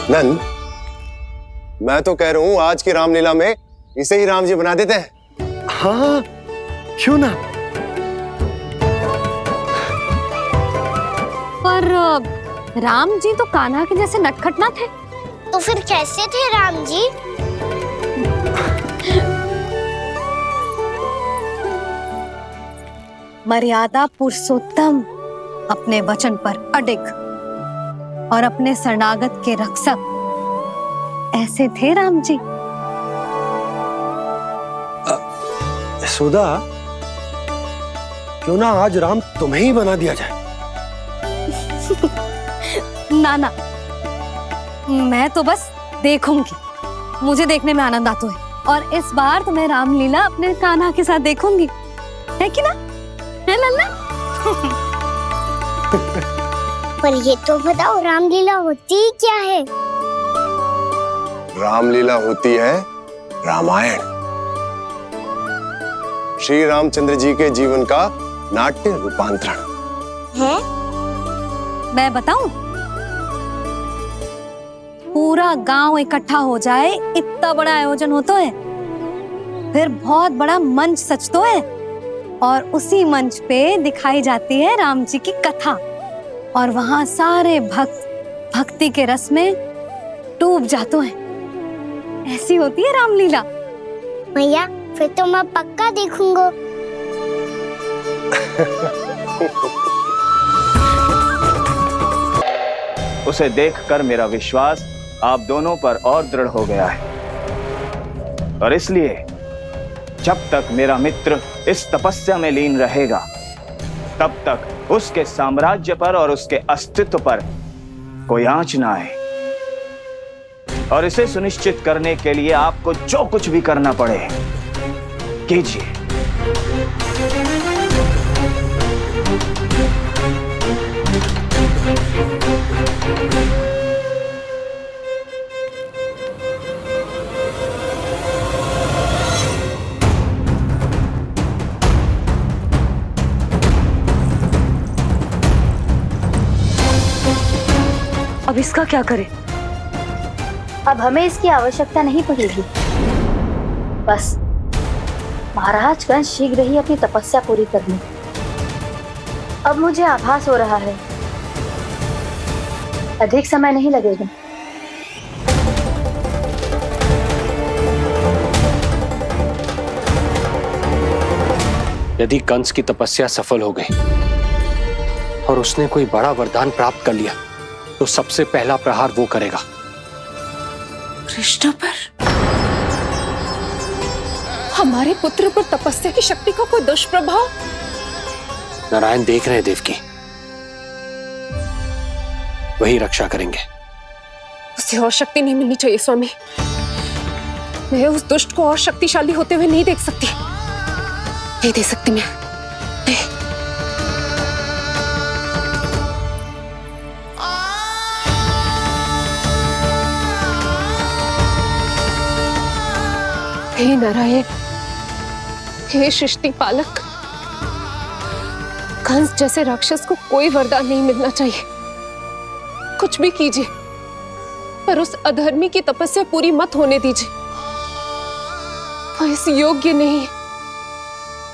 नंद, मैं तो कह रहा हूँ आज की रामलीला में इसे ही राम जी बना देते हैं। हाँ, क्यों ना। पर राम जी तो कान्हा के जैसे नटखट ना थे। तो फिर कैसे थे राम जी? मर्यादा पुरुषोत्तम, अपने वचन पर अडिग और अपने शरणागत के रक्षक, ऐसे थे राम जी। यशोदा, क्यों ना आज राम तुम्हें ही बना दिया जाए। ना ना, मैं तो बस देखूंगी, मुझे देखने में आनंद आता है। और इस बार तो मैं रामलीला अपने कान्हा के साथ देखूंगी, है कि ना, है लल्ला? पर ये तो बताओ, रामलीला होती क्या है? रामलीला होती है रामायण, श्री रामचंद्र जी के जीवन का नाट्य रूपांतरण है। मैं बताऊं, पूरा गांव इकट्ठा हो जाए, इतना बड़ा आयोजन होता है, फिर बहुत बड़ा मंच सजतो है और उसी मंच पे दिखाई जाती है राम जी की कथा और वहां सारे भक्त भक्ति के रस में डूब जाते हैं। ऐसी होती है रामलीला। भैया, फिर तो मैं पक्का देखूंगा। उसे देखकर मेरा विश्वास आप दोनों पर और दृढ़ हो गया है और इसलिए जब तक मेरा मित्र इस तपस्या में लीन रहेगा तब तक उसके साम्राज्य पर और उसके अस्तित्व पर कोई आंच ना आए। और इसे सुनिश्चित करने के लिए आपको जो कुछ भी करना पड़े कीजिए। अब इसका क्या करें? अब हमें इसकी आवश्यकता नहीं पड़ेगी। बस महाराज कंस शीघ्र ही अपनी तपस्या पूरी कर ली। अब मुझे आभास हो रहा है अधिक समय नहीं लगेगा। यदि कंस की तपस्या सफल हो गई और उसने कोई बड़ा वरदान प्राप्त कर लिया तो सबसे पहला प्रहार वो करेगा कृष्ण पर। हमारे पुत्र पर तपस्या की शक्ति का कोई दुष्प्रभाव? नारायण देख रहे हैं देवकी, वही रक्षा करेंगे। उसे और शक्ति नहीं मिलनी चाहिए स्वामी। मैं उस दुष्ट को और शक्तिशाली होते हुए नहीं देख सकती, नहीं दे सकती मैं। नहीं। हे नारायण, हे सृष्टि पालक, कंस जैसे राक्षस को कोई वरदान नहीं मिलना चाहिए। कुछ भी कीजिए पर उस अधर्मी की तपस्या पूरी मत होने दीजिए। वो इस योग्य नहीं है,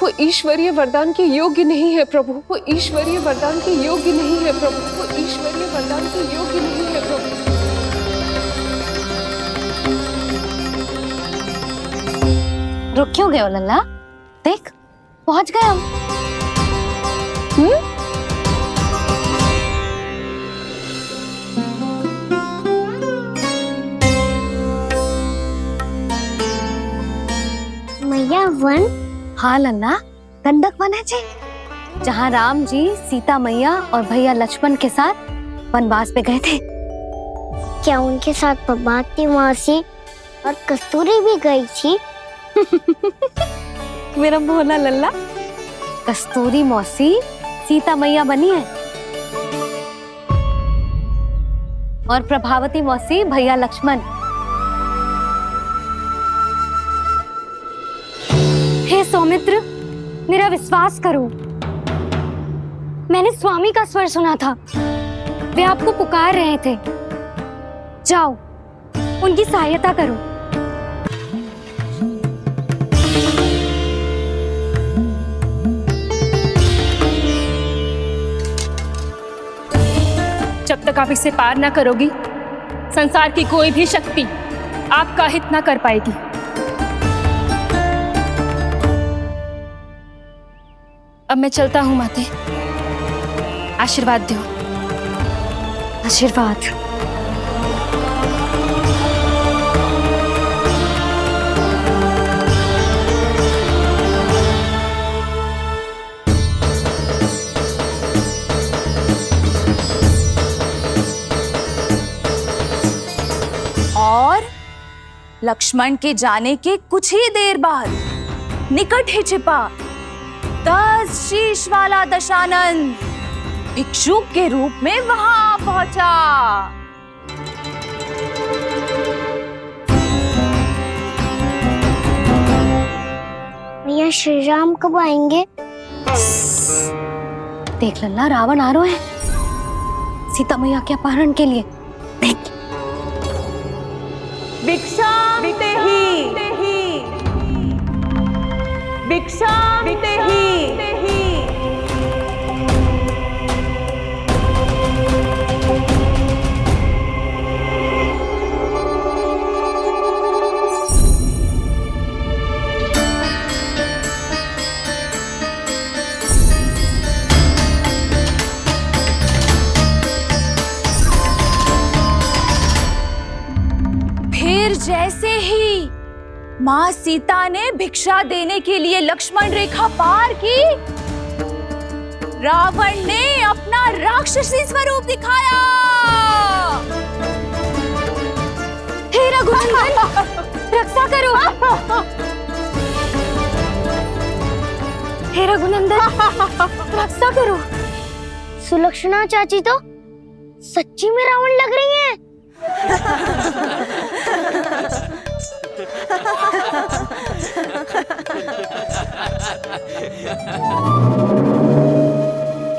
वो ईश्वरीय वरदान के योग्य नहीं है प्रभु। वो ईश्वरीय वरदान के योग्य नहीं है प्रभु। वो ईश्वरीय वरदान के योग्य नहीं है प्रभु। रुक क्यों गए हो लल्ला? देख, पहुंच गए हम। मैया वन? हाँ लल्ला, गंडक वन है जी, जहाँ राम जी सीता मैया और भैया लक्ष्मण के साथ वनवास पे गए थे। क्या उनके साथ पद्मावती मौसी और कस्तूरी भी गई थी? मेरा भोला लल्ला, कस्तूरी मौसी सीता मैया बनी है और प्रभावती मौसी भैया लक्ष्मण। हे सौमित्र, मेरा विश्वास करो, मैंने स्वामी का स्वर सुना था, वे आपको पुकार रहे थे। जाओ, उनकी सहायता करो। तक आप इसे पार ना करोगी, संसार की कोई भी शक्ति आपका हित ना कर पाएगी। अब मैं चलता हूँ माते, आशीर्वाद दो। आशीर्वाद। और लक्ष्मण के जाने के कुछ ही देर बाद निकट ही छिपा 10 शीश वाला दशानन भिक्षुक के रूप में वहां पहुंचा। भैया श्री राम कब आएंगे? देख लल्ला, रावण आ रहा है सीता मैया के अपहरण के लिए। भिक्षा ते ही, भिक्षा ते ही। जैसे ही मां सीता ने भिक्षा देने के लिए लक्ष्मण रेखा पार की, रावण ने अपना राक्षसी स्वरूप दिखाया। हे रघुनंदन, रक्षा करो। हे रघुनंदन, रक्षा करो। सुलक्षणा चाची तो सच्ची में रावण लग रही हैं।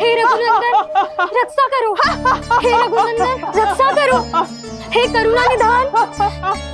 हे रघुनंदन, रक्षा करो। हे रघुनंदन, रक्षा करो। हे करुणा निधान।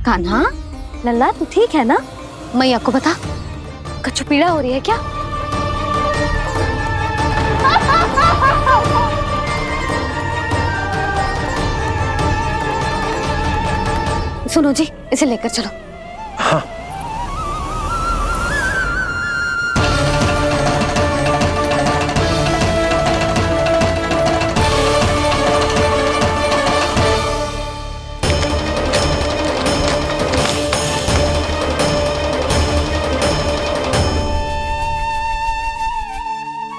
कान्हा, लल्ला तू ठीक है ना? मैया को बता, कछु पीड़ा हो रही है क्या? सुनो जी, इसे लेकर चलो। हाँ।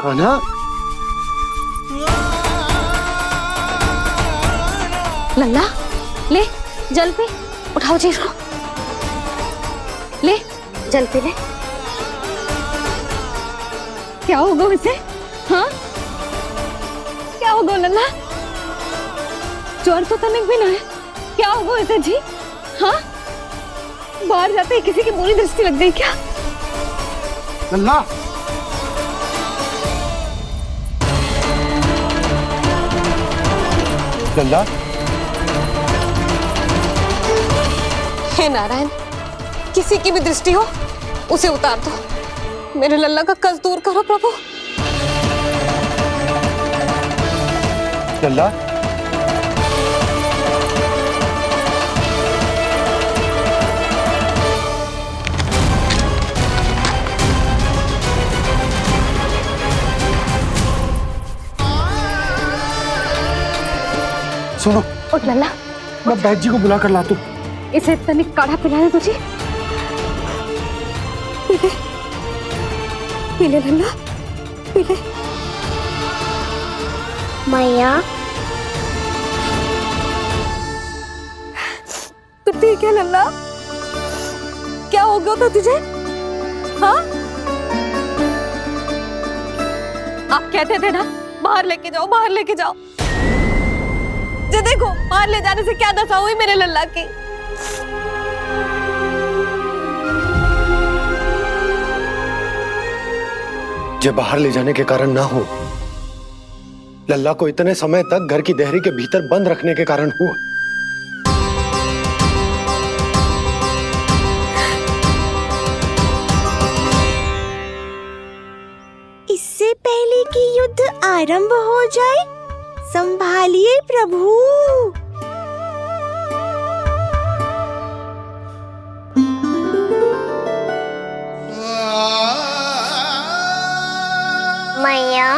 कान्हा, लल्ला ले जल पी, उठाओ जी इसको, ले जल पी ले। क्या होगा उसे? हाँ क्या होगा लल्ला? ज्वर तो तनिक भी ना है, क्या होगा उसे जी? हाँ बाहर जाते ही किसी की बुरी दृष्टि लग गई क्या? लल्ला, लल्ला, हे नारायण, किसी की भी दृष्टि हो उसे उतार दो। मेरे लल्ला का कष्ट दूर करो प्रभु। लल्ला, सुनो, उठ लल्ला, मैं बैद जी को बुला कर लाता हूँ। इसे तनिक काढ़ा पिलाने तुझे। पीले पीले लल्ला, पीले। मैया तो ठीक है लल्ला, क्या हो गया था तुझे? हाँ, आप कहते थे ना बाहर लेके जाओ, बाहर लेके जाओ। जे देखो बाहर ले जाने से क्या दशा हुई मेरे लल्ला की। जे बाहर ले जाने के कारण ना हो, लल्ला को इतने समय तक घर की देहरी के भीतर बंद रखने के कारण हुआ। इससे पहले कि युद्ध आरंभ हो जाए, संभालिए प्रभु। मैया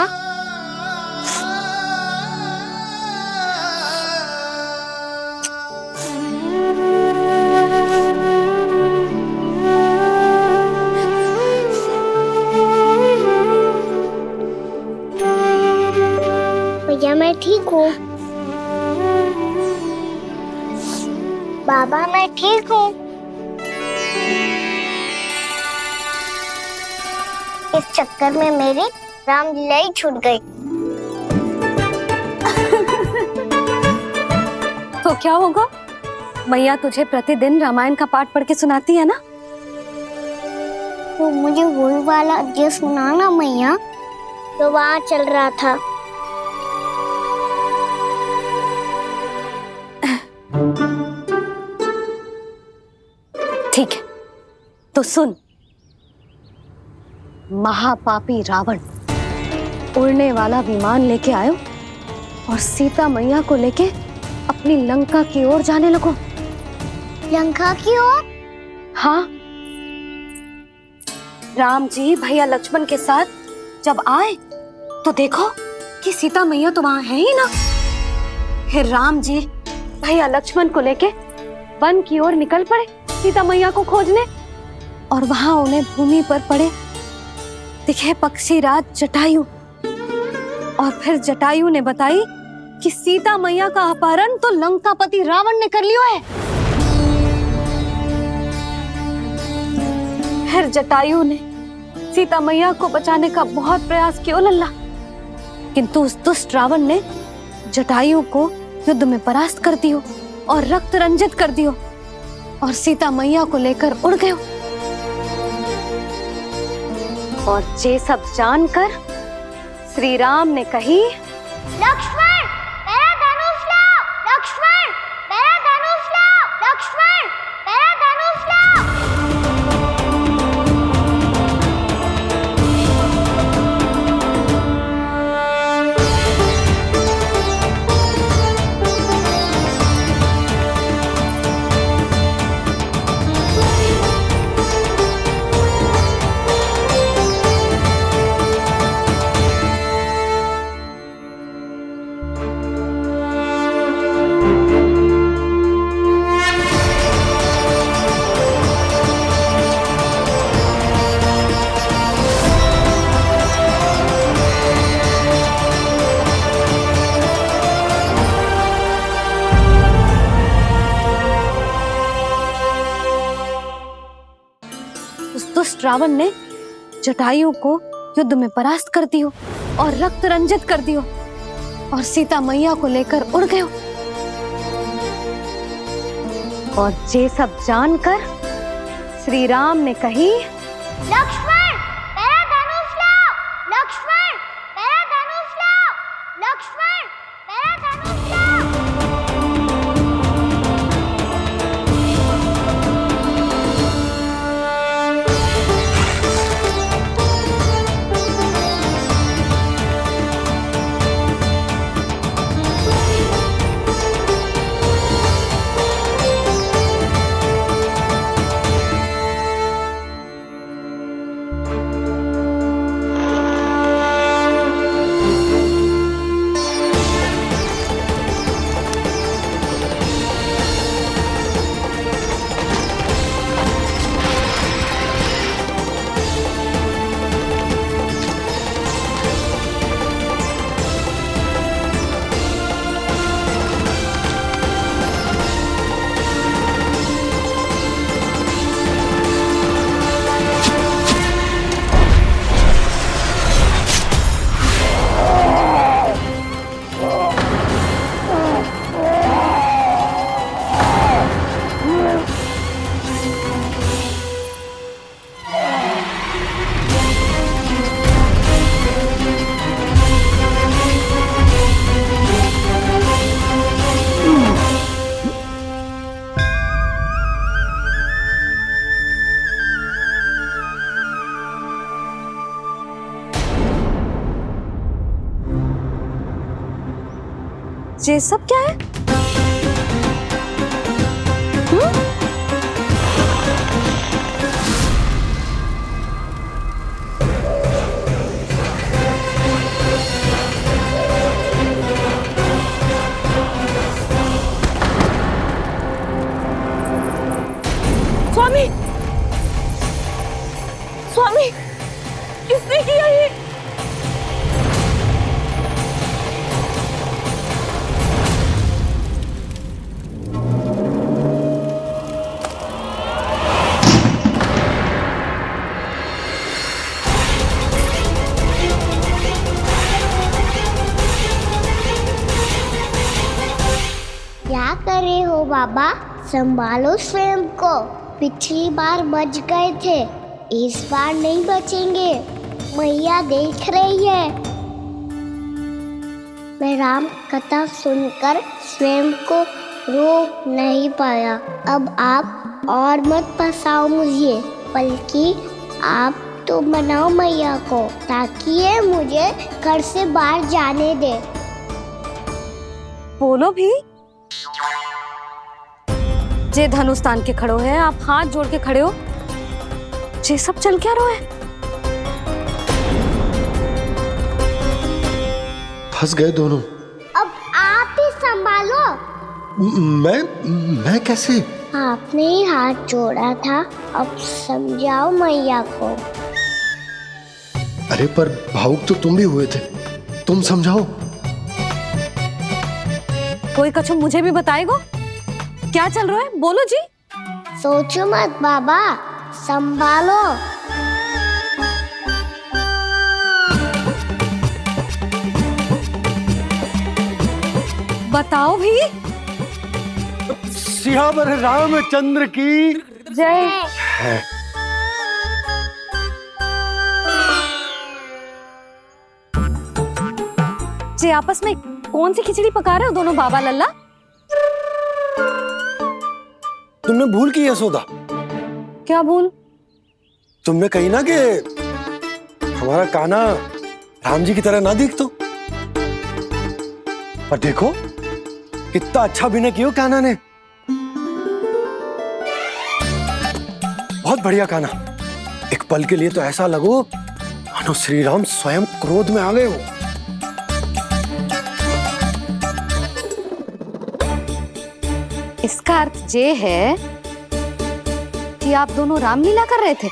भैया मैं ठीक हूँ। बाबा मैं ठीक हूँ। इस चक्कर में मेरी रामलीला ही छूट गई। तो क्या होगा? मैया तुझे प्रतिदिन रामायण का पाठ पढ़ के सुनाती है ना? तो मुझे वही वाला अध्याय सुनाना मैया, तो वहाँ चल रहा था। ठीक है, तो सुन। महापापी रावण उड़ने वाला विमान लेके आयो और सीता मैया को लेके अपनी लंका की ओर जाने लगो। लंका की ओर? हाँ, राम जी भैया लक्ष्मण के साथ जब आए तो देखो कि सीता मैया तो वहां है ही ना। फिर राम जी भैया लक्ष्मण को लेके वन की ओर निकल पड़े सीता मैया को खोजने, और वहां उन्हें भूमि पर पड़े दिखे पक्षीराज जटायु। और फिर जटायु ने बताई कि सीता मैया का अपहरण तो लंकापति रावण ने कर लियो है। फिर जटायु ने सीता मैया को बचाने का बहुत प्रयास किया लल्ला, किंतु उस दुष्ट रावण ने जटायु को युद्ध में परास्त कर दियो और रक्त रंजित कर दियो और सीता मैया को लेकर उड़ गयो। और ये सब जानकर श्री राम ने कही, लक्ष्मण मेरा धनुष लाओ, लक्ष्मण मेरा धनुष लाओ, लक्ष्मण मेरा धनुष लाओ। दुष्ट रावण ने जटायु को युद्ध में परास्त कर दियो और रक्त रंजित कर दियो और सीता मैया को लेकर उड़ गयो। और ये सब जानकर श्री राम ने कही, लक्ष्मण मेरा धनुष लाओ, लक्ष्मण मेरा धनुष लाओ, लक्ष्मण मेरा धनुष लाओ। ये सब क्या है? स्वामी, स्वामी, किसने किया ये? क्या कर रहे हो बाबा? संभालो स्वयं को। पिछली बार बच गए थे, इस बार नहीं बचेंगे। मैया देख रही है। मैं राम कथा सुनकर स्वयं को रोक नहीं पाया। अब आप और मत फंसाओ मुझे, बल्कि आप तो मनाओ मैया को, ताकि ये मुझे घर से बाहर जाने दे। बोलो भी। जे धनुष तान के खड़ो है, आप हाथ जोड़ के खड़े हो, ये सब चल क्या रहा है? फंस गए दोनों। अब आप ही संभालो। मैं कैसे? आपने ही हाथ जोड़ा था, अब समझाओ मैया को। अरे पर भावुक तो तुम भी हुए थे, तुम समझाओ। कोई कछु मुझे भी बताएगो? क्या चल रहा है? बोलो जी। सोचो मत बाबा, संभालो। बताओ भी। सियावर रामचंद्र की जय। जे आपस में कौन सी खिचड़ी पका रहे हो दोनों बाबा लल्ला? तुमने भूल की यशोदा? क्या भूल? तुमने कही ना कि हमारा कान्हा राम जी की तरह ना दिख तो। पर देखो कितना अच्छा अभिनय किया कान्हा ने। बहुत बढ़िया कान्हा। एक पल के लिए तो ऐसा लगो मानो श्री राम स्वयं क्रोध में आ गए हो। इसका अर्थ ये है कि आप दोनों रामलीला कर रहे थे,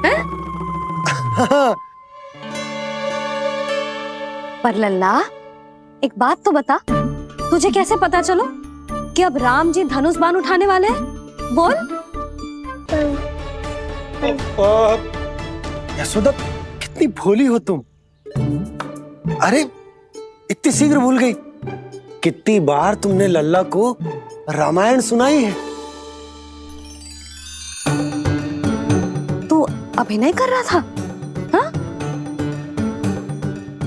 हैं? पर लल्ला एक बात तो बता, तुझे कैसे पता चलो कि अब राम जी धनुष बाण उठाने वाले हैं? बोल। यशोदा कितनी भोली हो तुम। अरे इतनी शीघ्र भूल गई। कितनी बार तुमने लल्ला को रामायण सुनाई है। तू अभिनय कर रहा था, हाँ?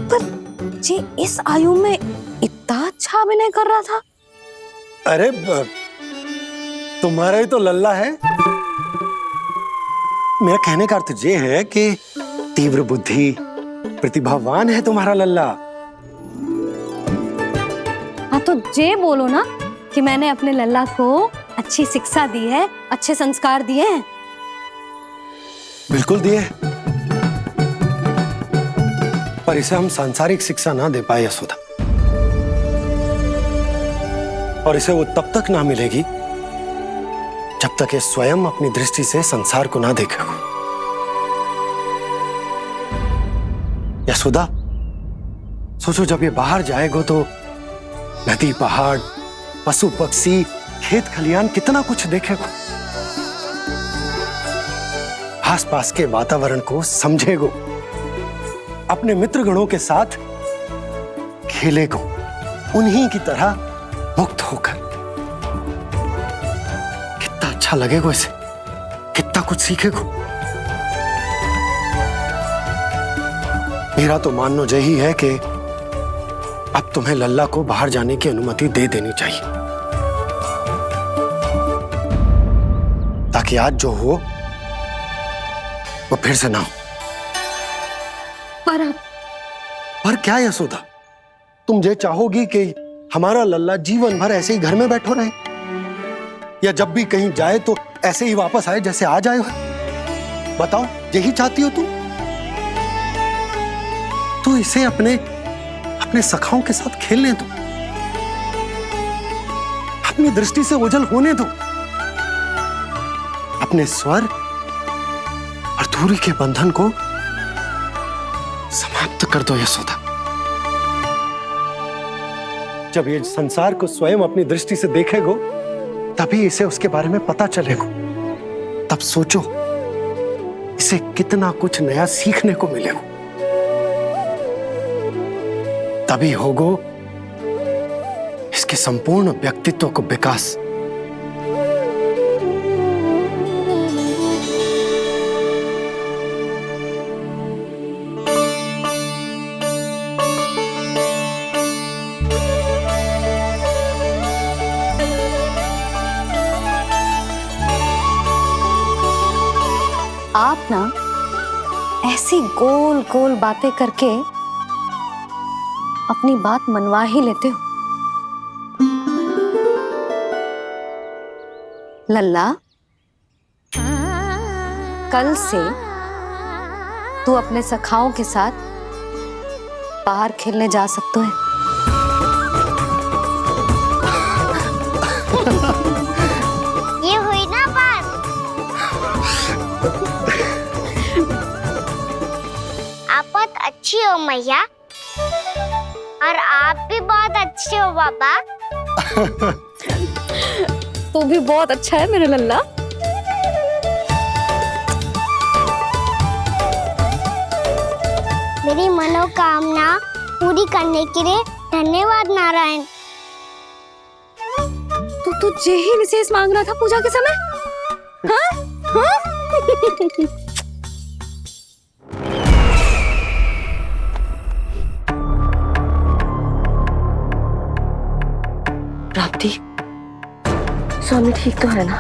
पर जी इस आयु में इतना अच्छा अभिनय कर रहा था। अरे तुम्हारा ही तो लल्ला है। मेरा कहने का अर्थ ये है कि तीव्र बुद्धि, प्रतिभावान है तुम्हारा लल्ला। हाँ तो जे बोलो ना कि मैंने अपने लल्ला को अच्छी शिक्षा दी है, अच्छे संस्कार दिए हैं। बिल्कुल दिए, पर इसे हम सांसारिक शिक्षा ना दे पाए यशोदा। और इसे वो तब तक ना मिलेगी जब तक ये स्वयं अपनी दृष्टि से संसार को ना देखेगा। यशोदा सोचो, जब ये बाहर जाएगा तो नदी, पहाड़, पशु पक्षी, खेत खलियान कितना कुछ देखेगा। आसपास के वातावरण को समझेगो, अपने मित्र गणों के साथ खेलेगो, उन्हीं की तरह मुक्त होकर। कितना अच्छा लगेगा इसे, कितना कुछ सीखेगो। मेरा तो मानना यही है कि अब तुम्हें लल्ला को बाहर जाने की अनुमति दे देनी चाहिए, ताकि आज जो हो वो फिर से ना हो। पर क्या यशोदा, तुम ये चाहोगी कि हमारा लल्ला जीवन भर ऐसे ही घर में बैठो रहे, या जब भी कहीं जाए तो ऐसे ही वापस आए जैसे आज आए हो? बताओ, यही चाहती हो तुम? तो इसे अपने अपने सखाओं के साथ खेलने दो, अपनी दृष्टि से ओझल होने दो, अपने स्वर और दूरी के बंधन को समाप्त कर दो यशोदा। जब ये संसार को स्वयं अपनी दृष्टि से देखेगो तभी इसे उसके बारे में पता चलेगा। तब सोचो इसे कितना कुछ नया सीखने को मिलेगा। तभी होगो इसके संपूर्ण व्यक्तित्व को विकास। आप ना ऐसी गोल गोल बातें करके अपनी बात मनवा ही लेते हो। लल्ला, कल से तू अपने सखाओं के साथ बाहर खेलने जा सकते है। ये हुई ना बात। आप बहुत अच्छी हो मैया, और आप भी बहुत अच्छे हो पापा। तू भी बहुत अच्छा है मेरा लल्ला। मेरी मनोकामना पूरी करने के लिए धन्यवाद नारायण। तू तुझे ही विशेष मांग रहा था पूजा के समय? हाँ? हाँ? प्राप्ति, स्वामी ठीक तो है ना?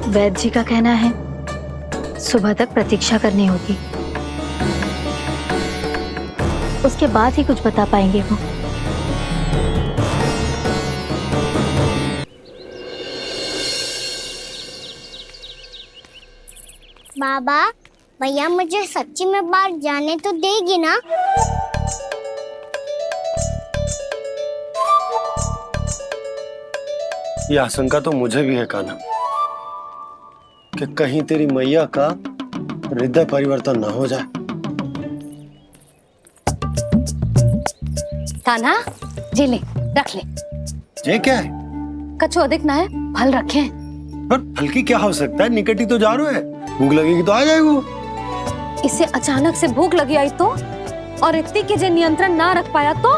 वैद्य जी का कहना है सुबह तक प्रतीक्षा करनी होगी, उसके बाद ही कुछ बता पाएंगे वो। बाबा, भैया मुझे सच्ची में बाहर जाने तो देगी ना? ये आशंका तो मुझे भी है कान्हा, कि कहीं तेरी मैया का हृदय परिवर्तन न हो जाए। कान्हा, जी ले, रख ले। ये क्या है? कछु अधिक ना है, फल रखे हैं। पर फल की क्या हो सकता है? निकट ही तो जा रहे हैं, भूख लगेगी तो आ जाएगा। इसे अचानक से भूख लगी आई तो, और इतनी के जे नियंत्रण ना रख पाया तो?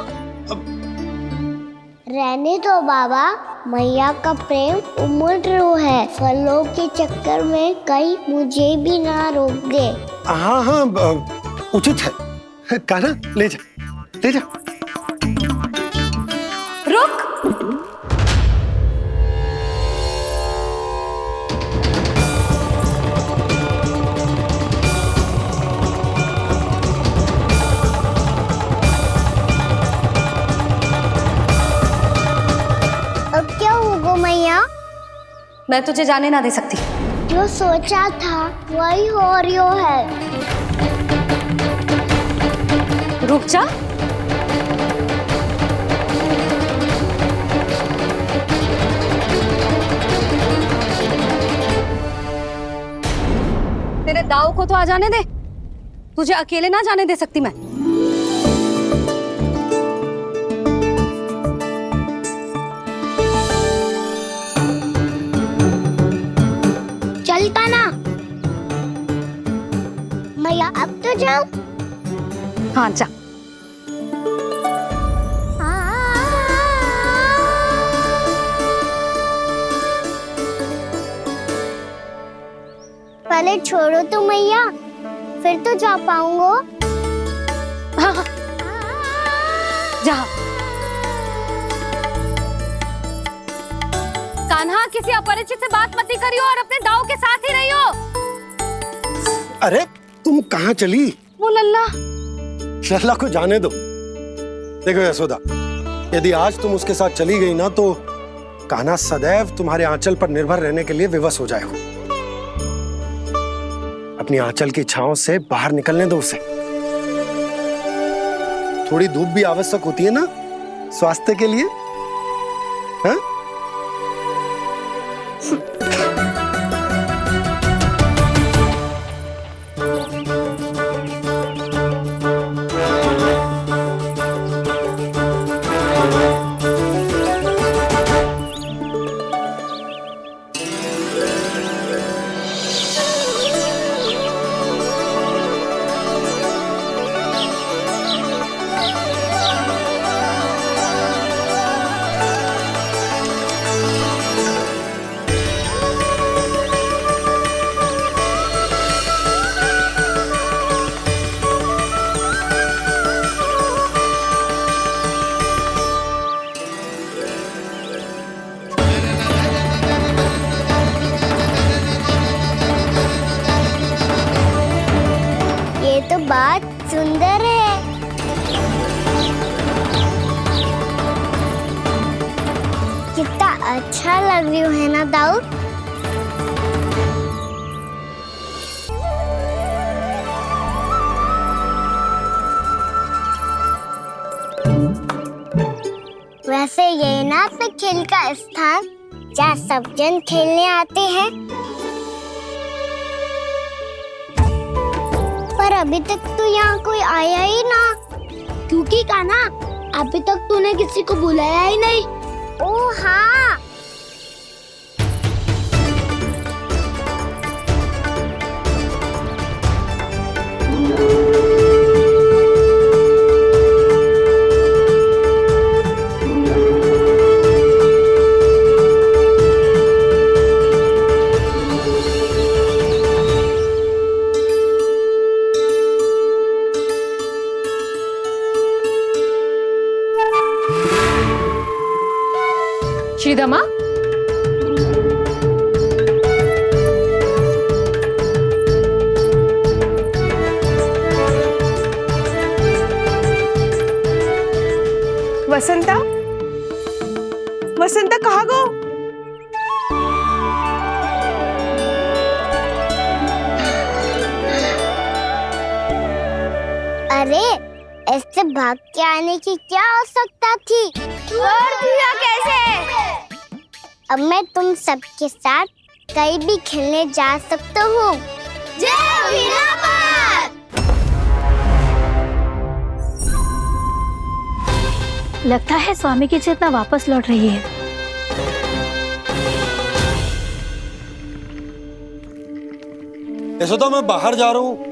रहने दो बाबा, मैया का प्रेम उमड़ रो है, फलों के चक्कर में कहीं मुझे भी ना रोक दे। हाँ हाँ, उचित है। कान्हा, ले जा, ले जा। रुक। अब क्या होगा मैया? मैं तुझे जाने ना दे सकती। जो सोचा था वही हो रही है। रुक जा। तेरे दाव को तो आ जाने दे, तुझे अकेले ना जाने दे सकती मैं। चलता ना मैया, अब तो जाओ। हाँ जा। पहले छोड़ो तो मैया, फिर तो जा पाऊंगा। हाँ हाँ, जा। कान्हा, किसी अपरिचित से बात मत करियो और अपने दाव के साथ ही रहियो। अरे तुम कहाँ चली? वो लल्ला। लल्ला को जाने दो, देखो यशोदा, यदि आज तुम उसके साथ चली गई ना तो कान्हा सदैव तुम्हारे आंचल पर निर्भर रहने के लिए विवश हो जाएगा। अपनी आंचल की छांव से बाहर निकलने दो उसे। थोड़ी धूप भी आवश्यक होती है ना स्वास्थ्य के लिए, हाँ? तो बात सुंदर है। कितना अच्छा लग रही है ना दाऊ। वैसे ये ना तो खेल का स्थान जहाँ सब जन खेलने आते हैं, पर अभी तक तो यहाँ कोई आया ही ना। क्योंकि कान्हा अभी तक तूने किसी को बुलाया ही नहीं। ओह हाँ, श्रीदमा, वसंता, वसंता कहाँ गो? अरे ऐसे भाग के आने की क्या आवश्यकता थी? और दिया कैसे? अब मैं तुम सबके साथ कहीं भी खेलने जा सकता हूँ। जय वीरापात! लगता है स्वामी की चेतना वापस लौट रही है। यशोदा, मैं बाहर जा रहा हूँ,